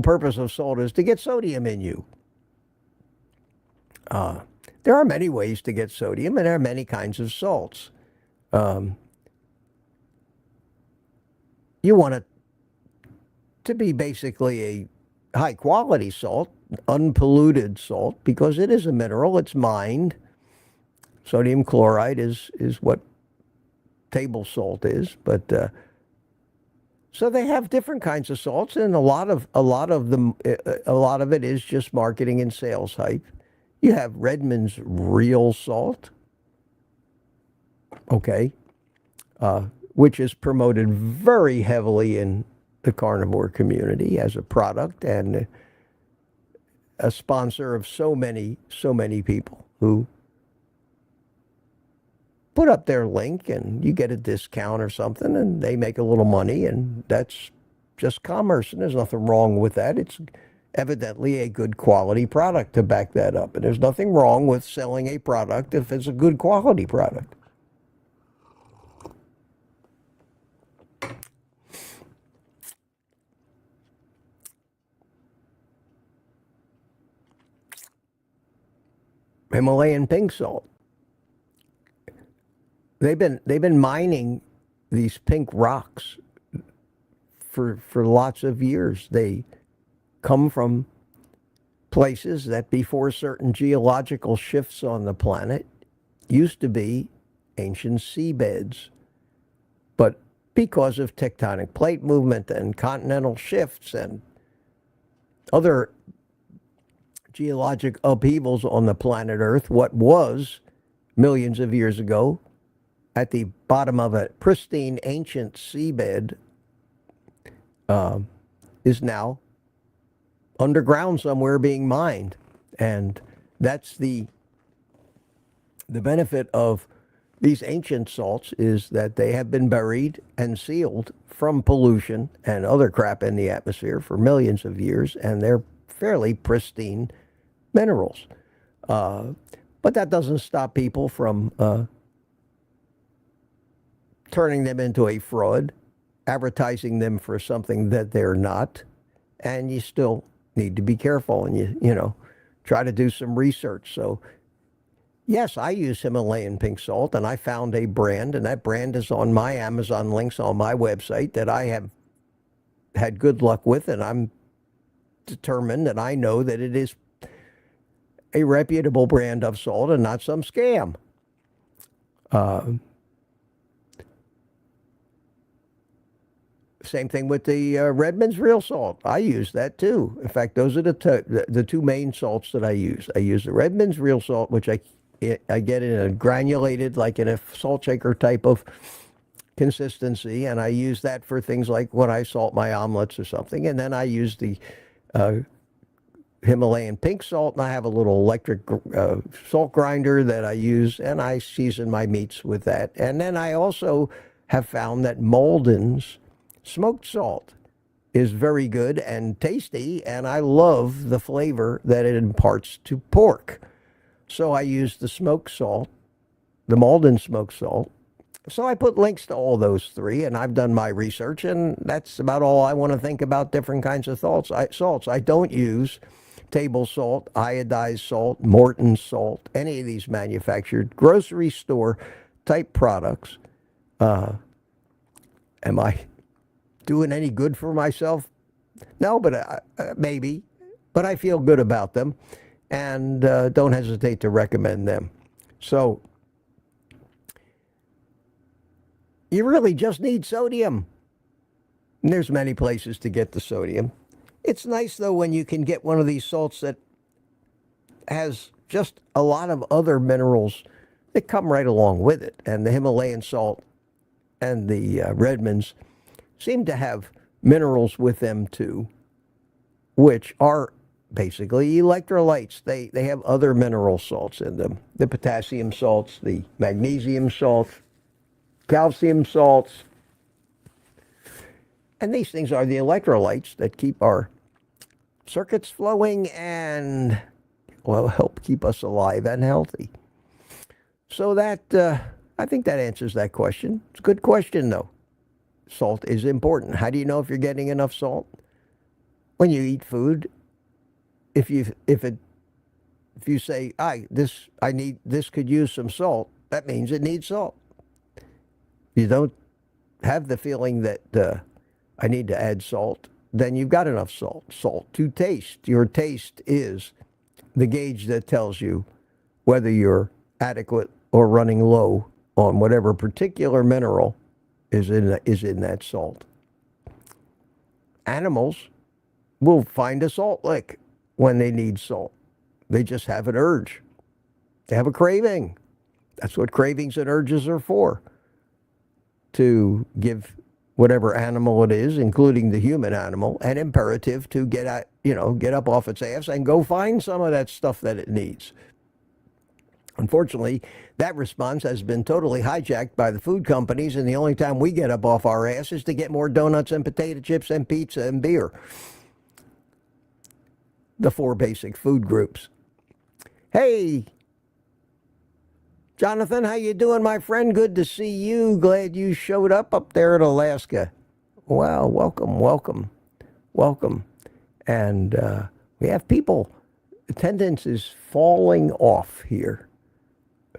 purpose of salt is to get sodium in you. There are many ways to get sodium, and there are many kinds of salts. You want it to be basically a high-quality salt, unpolluted salt, because it is a mineral. It's mined. Sodium chloride is what table salt is, but so they have different kinds of salts, and a lot of it is just marketing and sales hype. You have Redmond's real salt, okay, which is promoted very heavily in the carnivore community as a product and a sponsor of so many people who put up their link and you get a discount or something and they make a little money, and that's just commerce, and there's nothing wrong with that. It's evidently a good quality product to back that up, and there's nothing wrong with selling a product if it's a good quality product. Himalayan pink salt. They've been mining these pink rocks for lots of years. They come from places that before certain geological shifts on the planet used to be ancient seabeds. But because of tectonic plate movement and continental shifts and other geologic upheavals on the planet Earth, what was millions of years ago at the bottom of a pristine ancient seabed is now underground somewhere being mined. And that's the benefit of these ancient salts, is that they have been buried and sealed from pollution and other crap in the atmosphere for millions of years, and they're fairly pristine minerals. But that doesn't stop people from turning them into a fraud, advertising them for something that they're not, and you still need to be careful, and you try to do some research. So yes, I use Himalayan pink salt, and I found a brand, and that brand is on my Amazon links on my website, that I have had good luck with, and I'm determined, and I know that it is a reputable brand of salt and not some scam. Same thing with the Redmond's real salt. I use that too. In fact, those are the two main salts that I use. I use the Redmond's real salt, which I get in a granulated, like in a salt shaker type of consistency, and I use that for things like when I salt my omelets or something. And then I use the Himalayan pink salt, and I have a little electric salt grinder that I use, and I season my meats with that. And then I also have found that Malden's smoked salt is very good and tasty, and I love the flavor that it imparts to pork. So I use the smoked salt, the Malden smoked salt. So I put links to all those three, and I've done my research, and that's about all I want to think about different kinds of salts. I don't use table salt, iodized salt, Morton salt, any of these manufactured grocery store type products. Am I doing any good for myself? No, but maybe. But I feel good about them, and don't hesitate to recommend them. So you really just need sodium. And there's many places to get the sodium. It's nice, though, when you can get one of these salts that has just a lot of other minerals that come right along with it. And the Himalayan salt and the Redmond's seem to have minerals with them too, which are basically electrolytes. They have other mineral salts in them. The potassium salts, the magnesium salts, calcium salts. And these things are the electrolytes that keep our circuits flowing and will help keep us alive and healthy. So that, I think that answers that question. It's a good question, though. Salt is important. How do you know if you're getting enough salt? When you eat food, if you say, this could use some salt, that means it needs salt. You don't have the feeling that I need to add salt, then you've got enough salt. Salt to taste. Your taste is the gauge that tells you whether you're adequate or running low on whatever particular mineral is in that salt. Animals will find a salt lick when they need salt. They just have an urge. They have a craving. That's what cravings and urges are for. To give whatever animal it is, including the human animal, an imperative to get up off its ass and go find some of that stuff that it needs. Unfortunately, that response has been totally hijacked by the food companies, and the only time we get up off our ass is to get more donuts and potato chips and pizza and beer. The 4 basic food groups. Hey, Jonathan, how you doing, my friend? Good to see you. Glad you showed up there in Alaska. Wow, welcome. And we have people. Attendance is falling off here.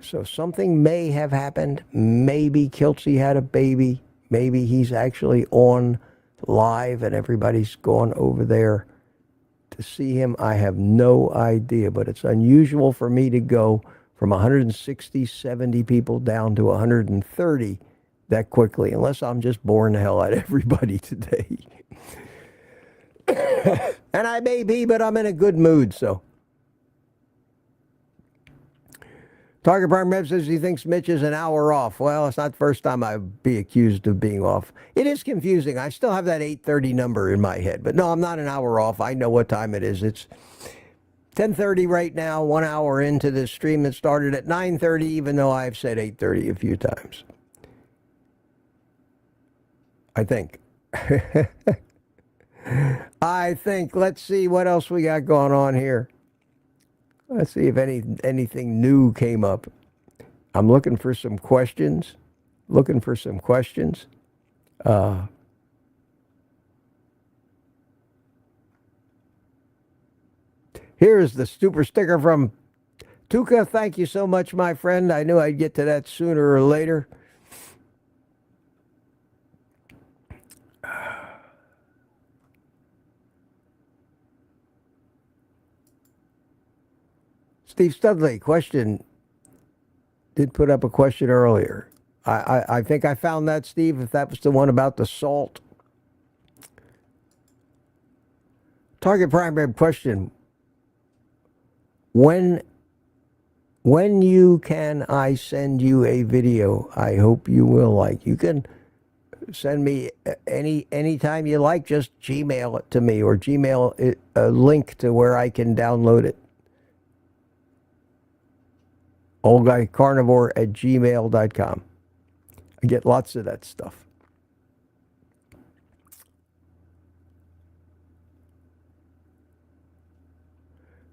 So something may have happened. Maybe Kiltsy had a baby. Maybe he's actually on live and everybody's gone over there to see him. I have no idea, but it's unusual for me to go from 160, 70 people down to 130 that quickly, unless I'm just boring the hell out of everybody today. And I may be, but I'm in a good mood, so. Target Prime Rev says he thinks Mitch is an hour off. Well, it's not the first time I'd be accused of being off. It is confusing. I still have that 8:30 number in my head. But no, I'm not an hour off. I know what time it is. It's 10:30 right now, 1 hour into this stream that started at 9:30, even though I've said 8:30 a few times. I think. Let's see what else we got going on here. Let's see if anything new came up. I'm looking for some questions. Here's the super sticker from Tuca. Thank you so much, my friend. I knew I'd get to that sooner or later. Steve Studley, question. Did put up a question earlier. I think I found that, Steve, if that was the one about the salt. Target Prime Rev question. When can I send you a video? I hope you will like. You can send me anytime you like. Just Gmail it to me or Gmail a link to where I can download it. OldGuyCarnivore@gmail.com. I get lots of that stuff.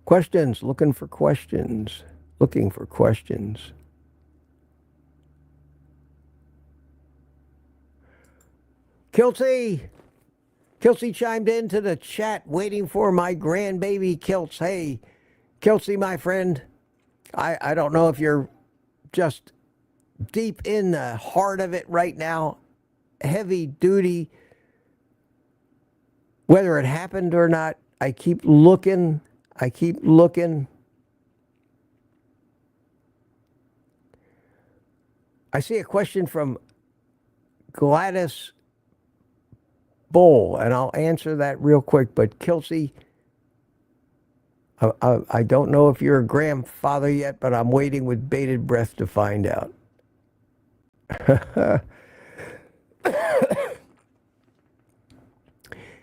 Questions. Looking for questions. Kiltsy chimed into the chat waiting for my grandbaby Kilts. Hey, Kiltsy, my friend. I don't know if you're just deep in the heart of it right now, heavy duty, whether it happened or not. I keep looking. I see a question from Gladys Bull, and I'll answer that real quick. But Kiltsy, I don't know if you're a grandfather yet, but I'm waiting with bated breath to find out.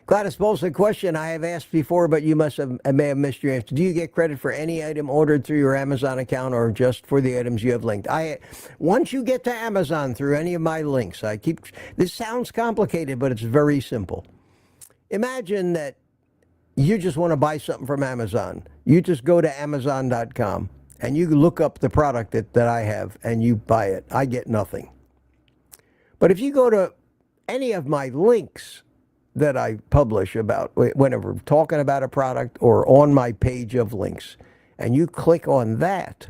Gladys Bowles, a question I have asked before, but you may have missed your answer. Do you get credit for any item ordered through your Amazon account or just for the items you have linked? Once you get to Amazon through any of my links, this sounds complicated, but it's very simple. Imagine that you just want to buy something from Amazon. You just go to Amazon.com and you look up the product that I have and you buy it. I get nothing. But if you go to any of my links that I publish about whenever I'm talking about a product or on my page of links, and you click on that,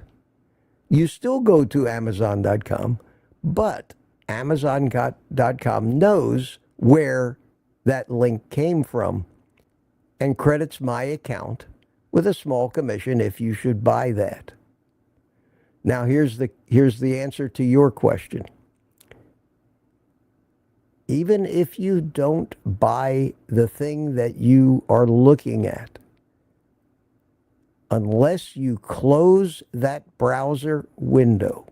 you still go to Amazon.com, but Amazon.com knows where that link came from and credits my account with a small commission if you should buy that. Now here's the answer to your question. Even if you don't buy the thing that you are looking at, unless you close that browser window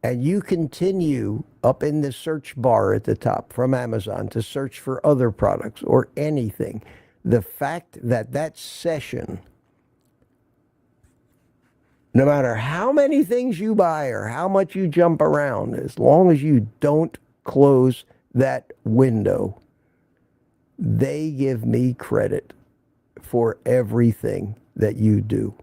and you continue up in the search bar at the top from Amazon to search for other products or anything, the fact that that session, no matter how many things you buy or how much you jump around, as long as you don't close that window, they give me credit for everything that you do.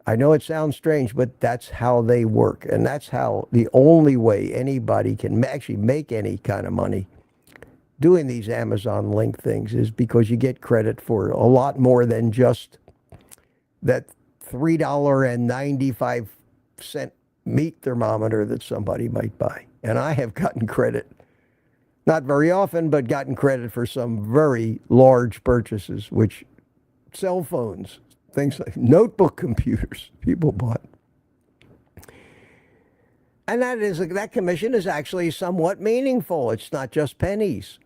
I know it sounds strange, but that's how they work. And that's how the only way anybody can actually make any kind of money doing these Amazon link things is because you get credit for a lot more than just that $3.95 meat thermometer that somebody might buy. And I have gotten credit, not very often, but gotten credit for some very large purchases, which cell phones, things like notebook computers people bought. And that commission is actually somewhat meaningful. It's not just pennies.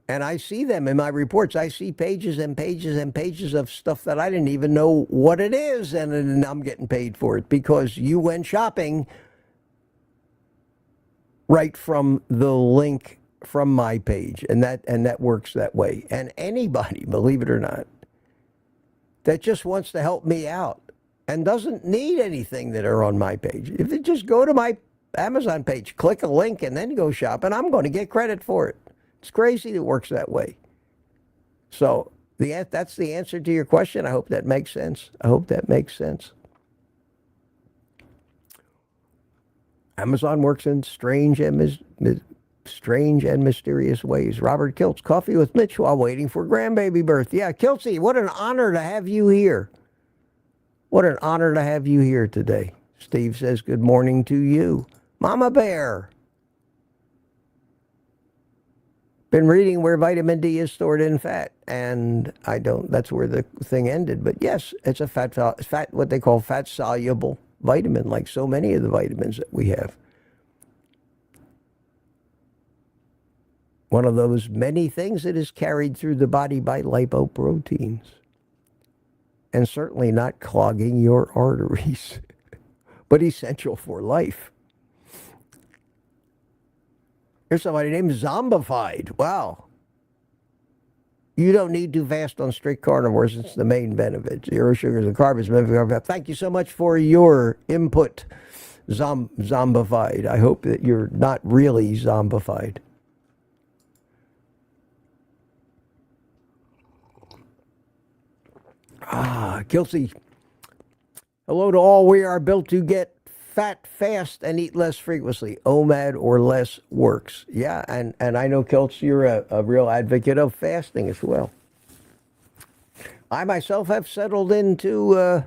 And I see them in my reports. I see pages and pages and pages of stuff that I didn't even know what it is, and I'm getting paid for it because you went shopping right from the link from my page, and that works that way. And anybody, believe it or not, that just wants to help me out and doesn't need anything that are on my page, if they just go to my Amazon page, click a link, and then go shop, and I'm going to get credit for it. It's crazy that it works that way. So that's the answer to your question. I hope that makes sense. I hope that makes sense. Amazon works in strange and mysterious ways. Robert Kiltz, Coffee with Mitch while waiting for grandbaby birth. Yeah, Kiltzy, what an honor to have you here. What an honor to have you here today. Steve says good morning to you. Mama Bear. Been reading where vitamin D is stored in fat, and that's where the thing ended. But yes, it's a fat, what they call fat soluble vitamin, like so many of the vitamins that we have. One of those many things that is carried through the body by lipoproteins, and certainly not clogging your arteries, but essential for life. There's somebody named Zombified. Wow. You don't need to fast on strict carnivores. It's the main benefit. Zero sugars and carbs. Thank you so much for your input, Zombified. I hope that you're not really zombified. Kelsey. Hello to all. We are built to get fat fast and eat less frequently. OMAD or less works. Yeah, and I know, Kiltz, you're a real advocate of fasting as well. I myself have settled into a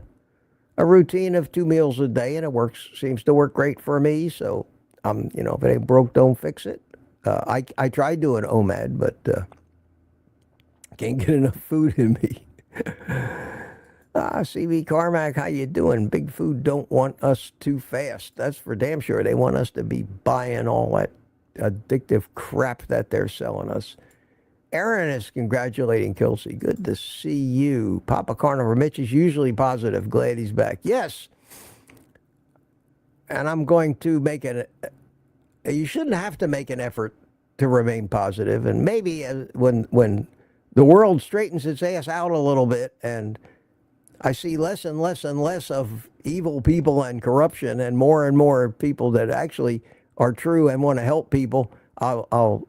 routine of 2 meals a day, and it seems to work great for me. So, if it ain't broke, don't fix it. I tried doing OMAD, but can't get enough food in me. CB Carmack, how you doing? Big Food don't want us too fast. That's for damn sure. They want us to be buying all that addictive crap that they're selling us. Aaron is congratulating Kelsey. Good to see you. Papa Carnivore Mitch is usually positive. Glad he's back. Yes. And I'm going to make you shouldn't have to make an effort to remain positive. And maybe when the world straightens its ass out a little bit and I see less and less and less of evil people and corruption and more people that actually are true and want to help people, I'll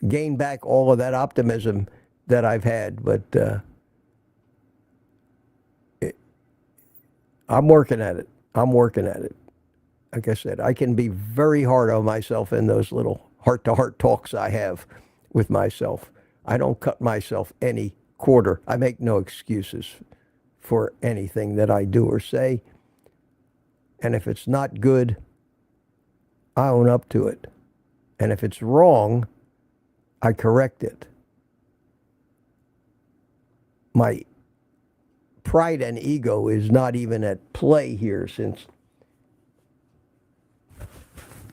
gain back all of that optimism that I've had. But I'm working at it. I'm working at it. Like I said, I can be very hard on myself in those little heart-to-heart talks I have with myself. I don't cut myself any quarter. I make no excuses for anything that I do or say. And if it's not good, I own up to it. And if it's wrong, I correct it. My pride and ego is not even at play here, since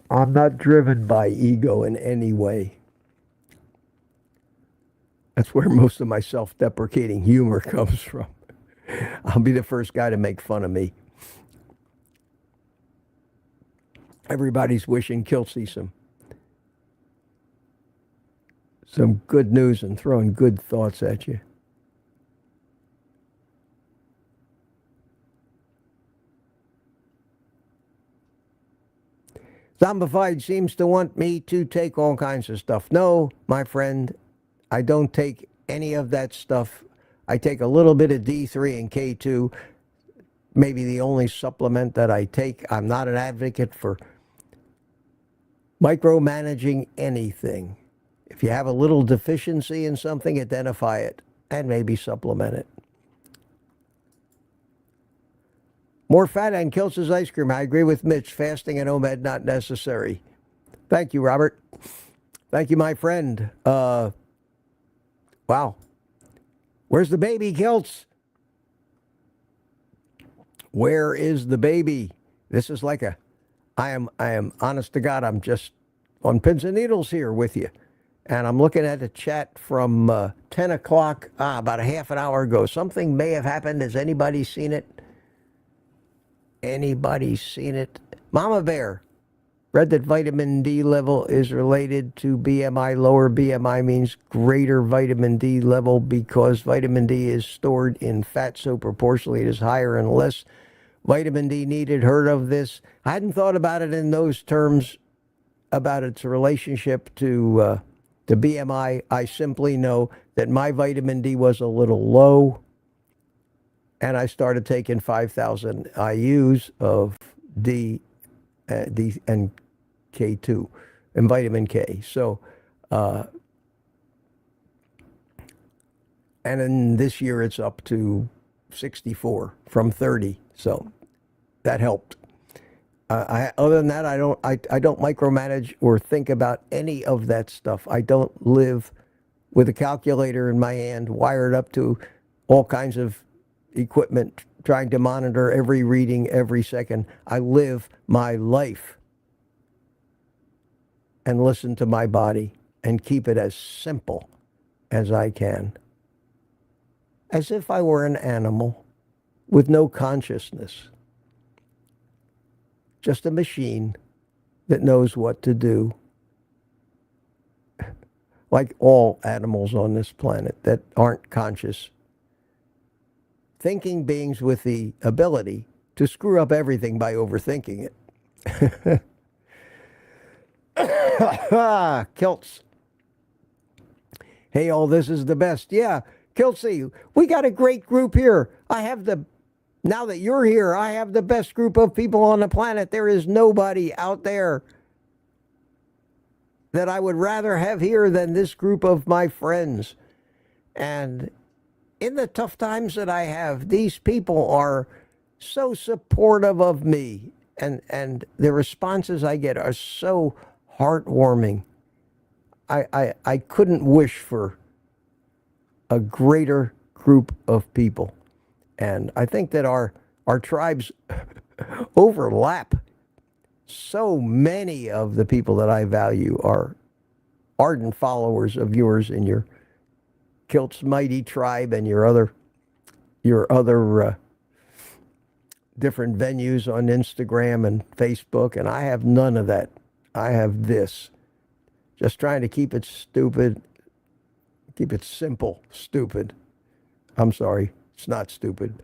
I'm not driven by ego in any way. That's where most of my self-deprecating humor comes from. I'll be the first guy to make fun of me. Everybody's wishing Kelsey some good news and throwing good thoughts at you. Zombified seems to want me to take all kinds of stuff. No, my friend, I don't take any of that stuff. I take a little bit of D3 and K2, maybe the only supplement that I take. I'm not an advocate for micromanaging anything. If you have a little deficiency in something, identify it and maybe supplement it. More fat and Kiltz's ice cream. I agree with Mitch. Fasting and OMED not necessary. Thank you, Robert. Thank you, my friend. Wow. Where's the baby, Kiltz? Where is the baby? This is like I am honest to God, I'm just on pins and needles here with you. And I'm looking at the chat from 10 o'clock, about a half an hour ago. Something may have happened. Has anybody seen it? Anybody seen it? Mama Bear read that vitamin D level is related to BMI. Lower BMI means greater vitamin D level because vitamin D is stored in fat, so proportionally it is higher and less vitamin D needed. Heard of this? I hadn't thought about it in those terms, about its relationship to BMI. I simply know that my vitamin D was a little low, and I started taking 5,000 IUs of D and K2 and vitamin K. So, and then this year it's up to 64 from 30. So that helped. Other than that, I don't micromanage or think about any of that stuff. I don't live with a calculator in my hand, wired up to all kinds of equipment, trying to monitor every reading every second. I live my life and listen to my body and keep it as simple as I can. As if I were an animal with no consciousness. Just a machine that knows what to do. Like all animals on this planet that aren't conscious. Thinking beings with the ability to screw up everything by overthinking it. Kiltz. Hey, all this is the best. Yeah, Kiltsy, we got a great group here. Now that you're here, I have the best group of people on the planet. There is nobody out there that I would rather have here than this group of my friends. And in the tough times that I have, these people are so supportive of me. And the responses I get are so heartwarming. I couldn't wish for a greater group of people. And I think that our tribes overlap. So many of the people that I value are ardent followers of yours and your Kilt's Mighty Tribe and your other different venues on Instagram and Facebook. And I have none of that. I have this. Just trying to keep it stupid. Keep it simple, stupid. I'm sorry. It's not stupid.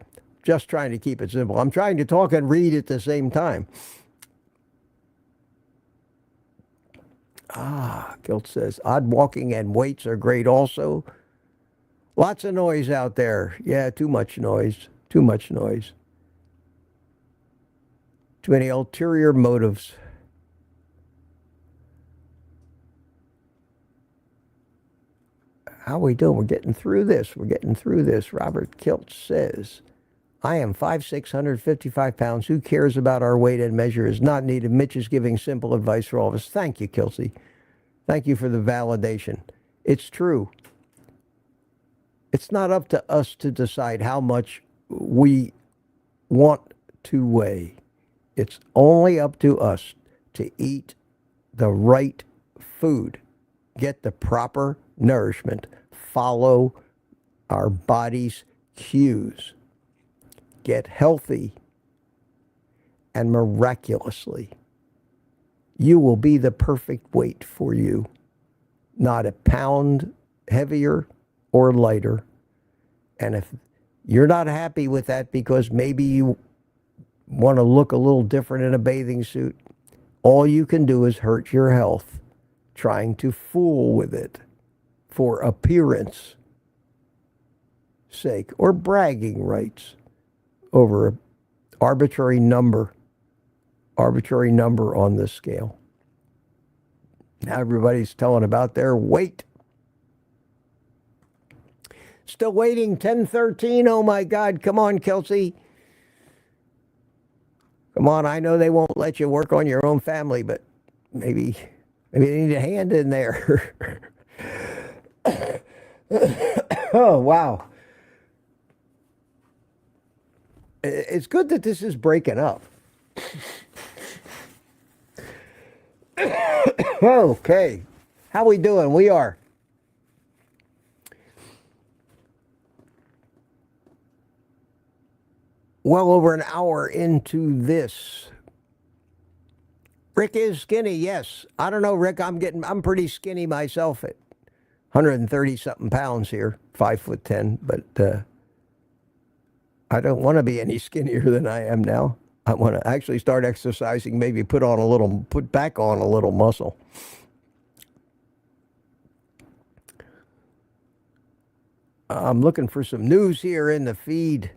Just trying to keep it simple. I'm trying to talk and read at the same time. Kilt says, odd walking and weights are great also. Lots of noise out there. Yeah, too much noise. Too much noise. Too many ulterior motives. How are we doing? We're getting through this. We're getting through this. Robert Kilt says, I am 5'6", 155 pounds. Who cares about our weight and measure is not needed. Mitch is giving simple advice for all of us. Thank you, Kelsey. Thank you for the validation. It's true. It's not up to us to decide how much we want to weigh. It's only up to us to eat the right food, get the proper nourishment, follow our body's cues, get healthy, and miraculously, you will be the perfect weight for you. Not a pound heavier or lighter. And if you're not happy with that because maybe you want to look a little different in a bathing suit, all you can do is hurt your health trying to fool with it for appearance sake or bragging rights over an arbitrary number on the scale. Now everybody's telling about their weight. Still waiting, 10:13. Oh my God, come on, Kelsey. Come on, I know they won't let you work on your own family, but maybe they need a hand in there. Oh, wow. It's good that this is breaking up. Okay. How we doing? We are well over an hour into this. Rick is skinny, yes. I don't know, Rick. I'm pretty skinny myself at 130 something pounds here, 5'10", but I don't want to be any skinnier than I am now. I want to actually start exercising, maybe put back on a little muscle. I'm looking for some news here in the feed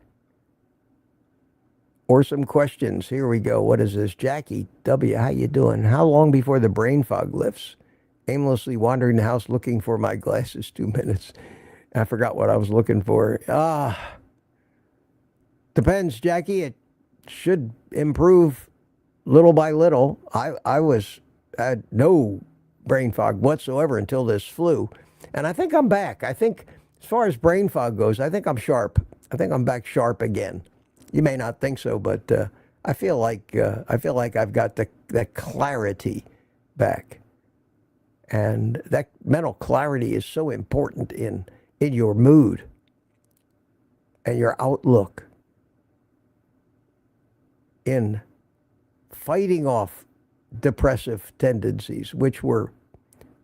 or some questions. Here we go. What is this? Jackie W., how you doing? How long before the brain fog lifts? Aimlessly wandering the house looking for my glasses. 2 minutes. I forgot what I was looking for. Depends, Jackie. It should improve little by little. I had no brain fog whatsoever until this flu. And I think I'm back. I think as far as brain fog goes, I think I'm sharp. I think I'm back sharp again. You may not think so, but I feel like I've got that clarity back. And that mental clarity is so important in your mood and your outlook, in fighting off depressive tendencies, which were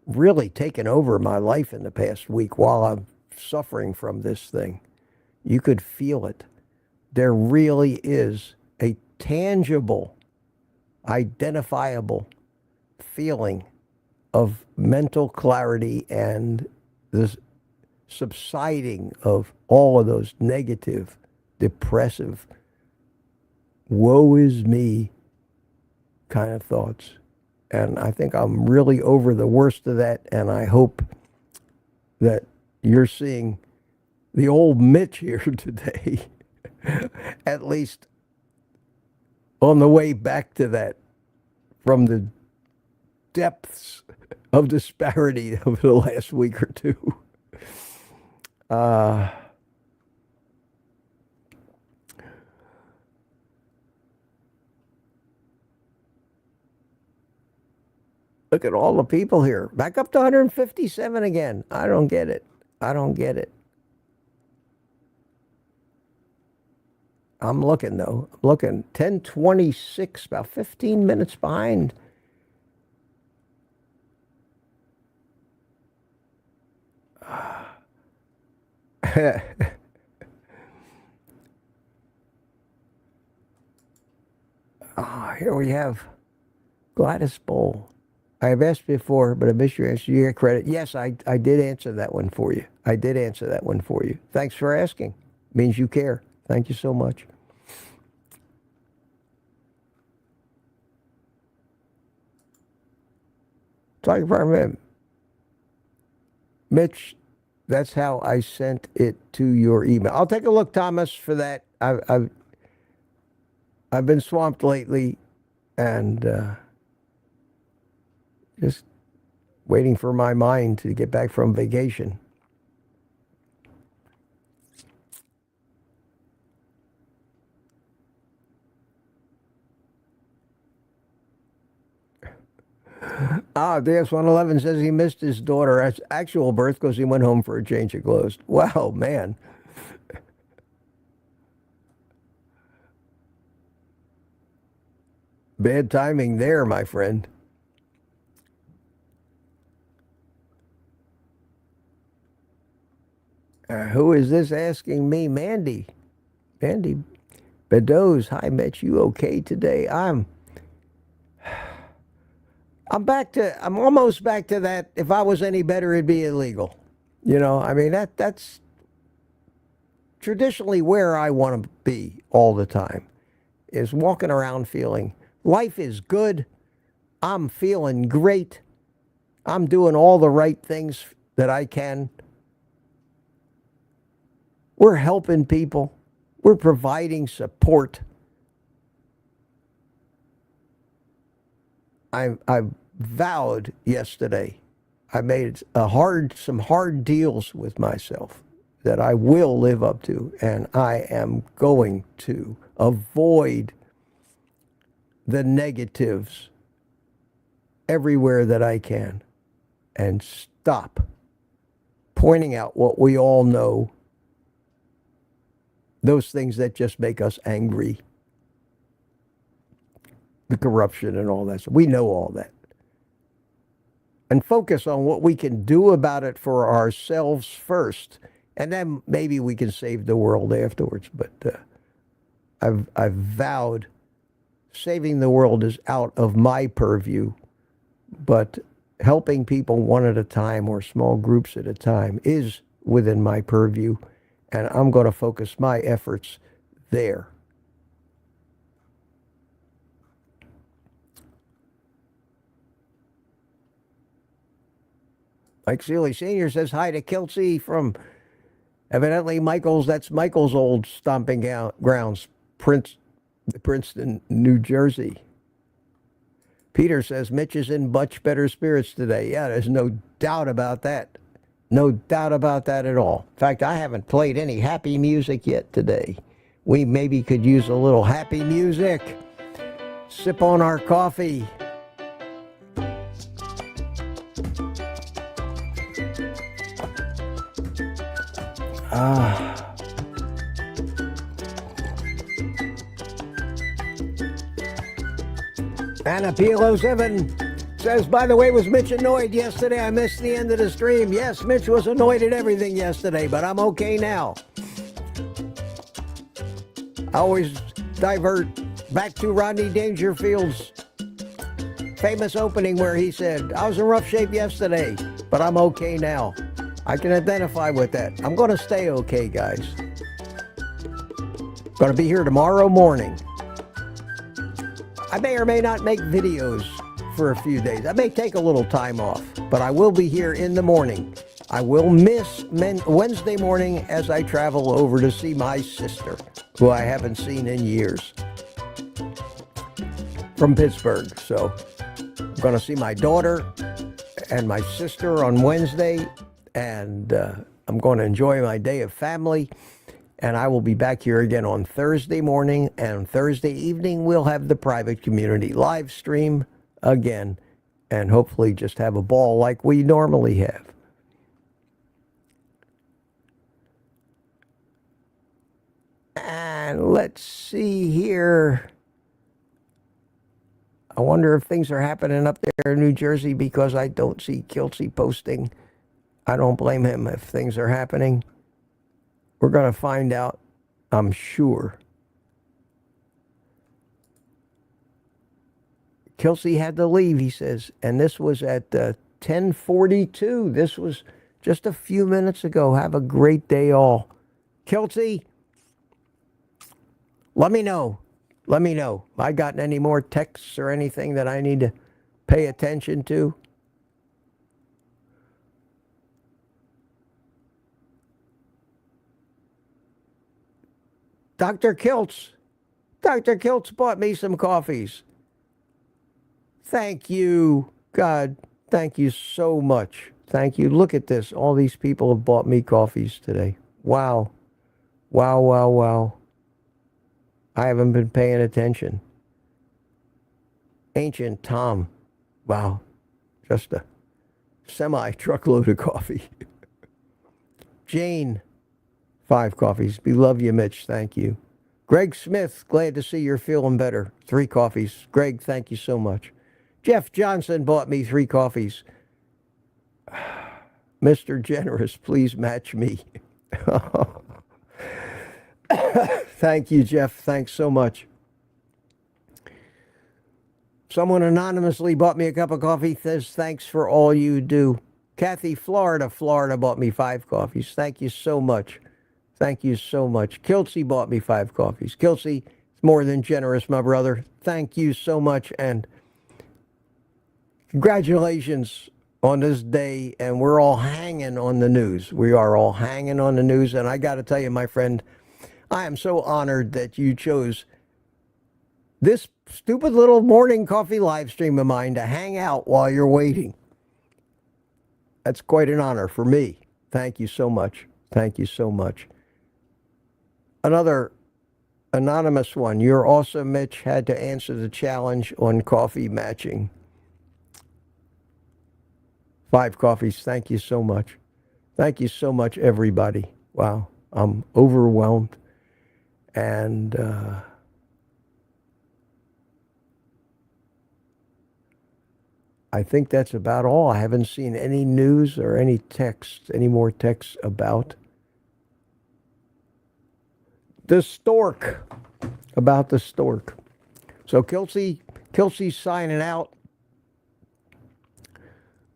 really taking over my life in the past week while I'm suffering from this thing. You could feel it. There really is a tangible, identifiable feeling of mental clarity and the subsiding of all of those negative, depressive, woe is me kind of thoughts. And I think I'm really over the worst of that, and I hope that you're seeing the old Mitch here today, at least on the way back to that from the depths of disparity over the last week or two. Look at all the people here. Back up to 157 again. I don't get it. I don't get it. I'm looking, though. I'm looking. 10:26, about 15 minutes behind. Here we have Gladys Bowl. I have asked before, but I missed your answer. You get credit. Yes, I did answer that one for you. I did answer that one for you. Thanks for asking. Means you care. Thank you so much. Talking about Mitch, that's how I sent it to your email. I'll take a look, Thomas, for that. I've been swamped lately, and just waiting for my mind to get back from vacation. DS111 says he missed his daughter's actual birth because he went home for a change of clothes. Wow, man. Bad timing there, my friend. Who is this asking me? Mandy. Mandy Bedows. Hi, Mitch. You okay today? I'm almost back to that. If I was any better, it'd be illegal. You know, I mean, that's traditionally where I want to be all the time, is walking around feeling life is good. I'm feeling great. I'm doing all the right things that I can. We're helping people. We're providing support. I vowed yesterday, I made some hard deals with myself that I will live up to, and I am going to avoid the negatives everywhere that I can and stop pointing out what we all know, those things that just make us angry, the corruption and all that. So we know all that. And focus on what we can do about it for ourselves first. And then maybe we can save the world afterwards. But I've vowed saving the world is out of my purview. But helping people one at a time or small groups at a time is within my purview. And I'm going to focus my efforts there. Mike Seeley Sr. says hi to Kelsey from evidently Michael's. That's Michael's old stomping grounds, Princeton, New Jersey. Peter says Mitch is in much better spirits today. Yeah, there's no doubt about that. No doubt about that at all. In fact, I haven't played any happy music yet today. We maybe could use a little happy music. Sip on our coffee. Anna Pilo7 says, by the way, was Mitch annoyed yesterday? I missed the end of the stream. Yes, Mitch was annoyed at everything yesterday, but I'm okay now. I always divert back to Rodney Dangerfield's famous opening where he said, I was in rough shape yesterday, but I'm okay now. I can identify with that. I'm going to stay okay, guys. Going to be here tomorrow morning. I may or may not make videos for a few days. I may take a little time off, but I will be here in the morning. I will miss Wednesday morning as I travel over to see my sister, who I haven't seen in years, from Pittsburgh. So I'm going to see my daughter and my sister on Wednesday, and I'm going to enjoy my day of family. And I will be back here again on Thursday morning, and Thursday evening we'll have the private community live stream again, and hopefully just have a ball like we normally have. And let's see here. I wonder if things are happening up there in New Jersey, because I don't see Kelsey posting. I don't blame him if things are happening. We're going to find out, I'm sure. Kelsey had to leave, he says, and this was at 10:42. This was just a few minutes ago. Have a great day all. Kelsey, let me know. Let me know. Have I gotten any more texts or anything that I need to pay attention to? Dr. Kiltz bought me some coffees. Thank you, God. Thank you so much. Thank you. Look at this. All these people have bought me coffees today. Wow. Wow, wow, wow. I haven't been paying attention. Ancient Tom. Wow. Just a semi-truckload of coffee. Jane, 5 coffees. Beloved you, Mitch. Thank you. Greg Smith, glad to see you're feeling better. 3 coffees. Greg, thank you so much. Jeff Johnson bought me 3 coffees. Mr. Generous, please match me. Thank you, Jeff. Thanks so much. Someone anonymously bought me a cup of coffee. Says, thanks for all you do. Kathy, Florida bought me 5 coffees. Thank you so much. Thank you so much. Kelsey bought me 5 coffees. Kelsey, it's more than generous, my brother. Thank you so much, and congratulations on this day. And we're all hanging on the news. We are all hanging on the news, and I got to tell you, my friend, I am so honored that you chose this stupid little morning coffee live stream of mine to hang out while you're waiting. That's quite an honor for me. Thank you so much. Thank you so much. Another anonymous one. You're awesome, Mitch. Had to answer the challenge on coffee matching. 5 coffees. Thank you so much. Thank you so much, everybody. Wow. I'm overwhelmed. And I think that's about all. I haven't seen any news or any texts, any more texts about the stork. About the stork. So Kelsey's signing out.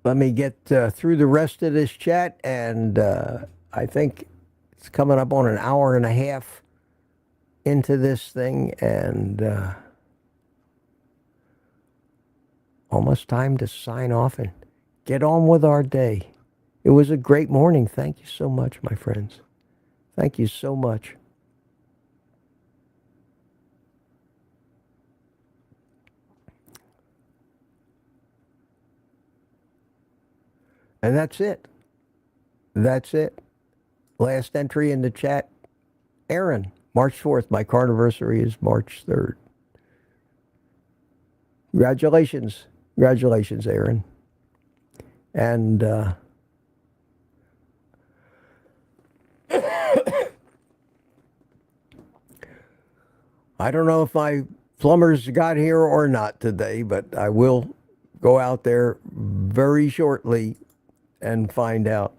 Let me get through the rest of this chat, and I think it's coming up on an hour and a half into this thing, and almost time to sign off and get on with our day. It was a great morning. Thank you so much, my friends. Thank you so much. And that's it. That's it. Last entry in the chat. Aaron, March 4th. My carniversary is March 3rd. Congratulations. Congratulations, Aaron. And I don't know if my plumbers got here or not today, but I will go out there very shortly and find out.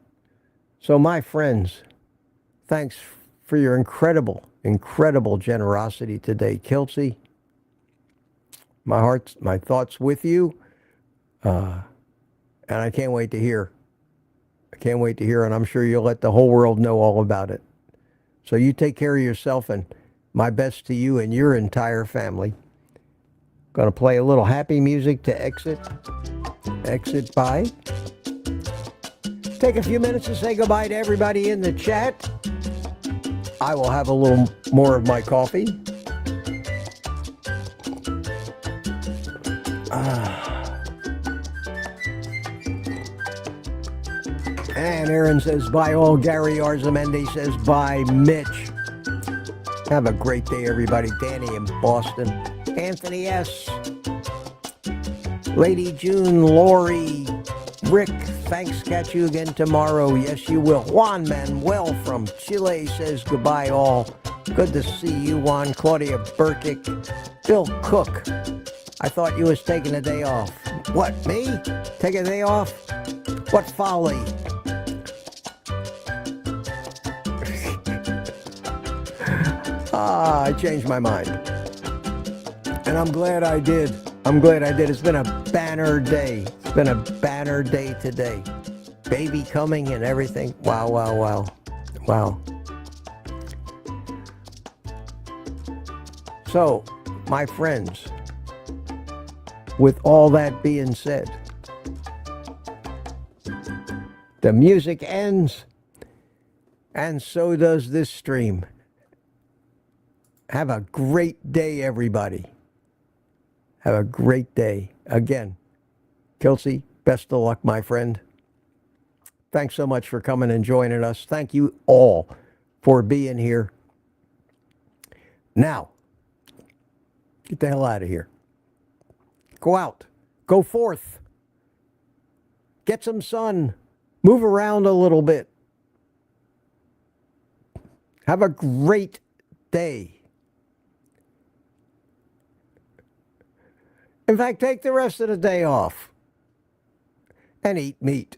So my friends, thanks for your incredible generosity today. Kelsey, my thoughts with you. And I can't wait to hear. And I'm sure you'll let the whole world know all about it. So you take care of yourself, and my best to you and your entire family. Going to play a little happy music to exit by. Take a few minutes to say goodbye to everybody in the chat. I will have a little more of my coffee. And Aaron says, bye all. Gary Arzamendi says, bye Mitch. Have a great day, everybody. Danny in Boston. Anthony S. Lady June, Lori, Rick, thanks. Catch you again tomorrow. Yes, you will. Juan Manuel from Chile says goodbye all. Good to see you, Juan. Claudia Burkick. Bill Cook. I thought you was taking a day off. What, me? Take a day off? What folly. I changed my mind. And I'm glad I did. I'm glad I did. It's been a banner day. It's been a banner day today. Baby coming and everything. Wow, wow, wow. Wow. So, my friends, with all that being said, the music ends, and so does this stream. Have a great day, everybody. Have a great day. Again, Kelsey, best of luck, my friend. Thanks so much for coming and joining us. Thank you all for being here. Now, get the hell out of here. Go out. Go forth. Get some sun. Move around a little bit. Have a great day. In fact, take the rest of the day off and eat meat.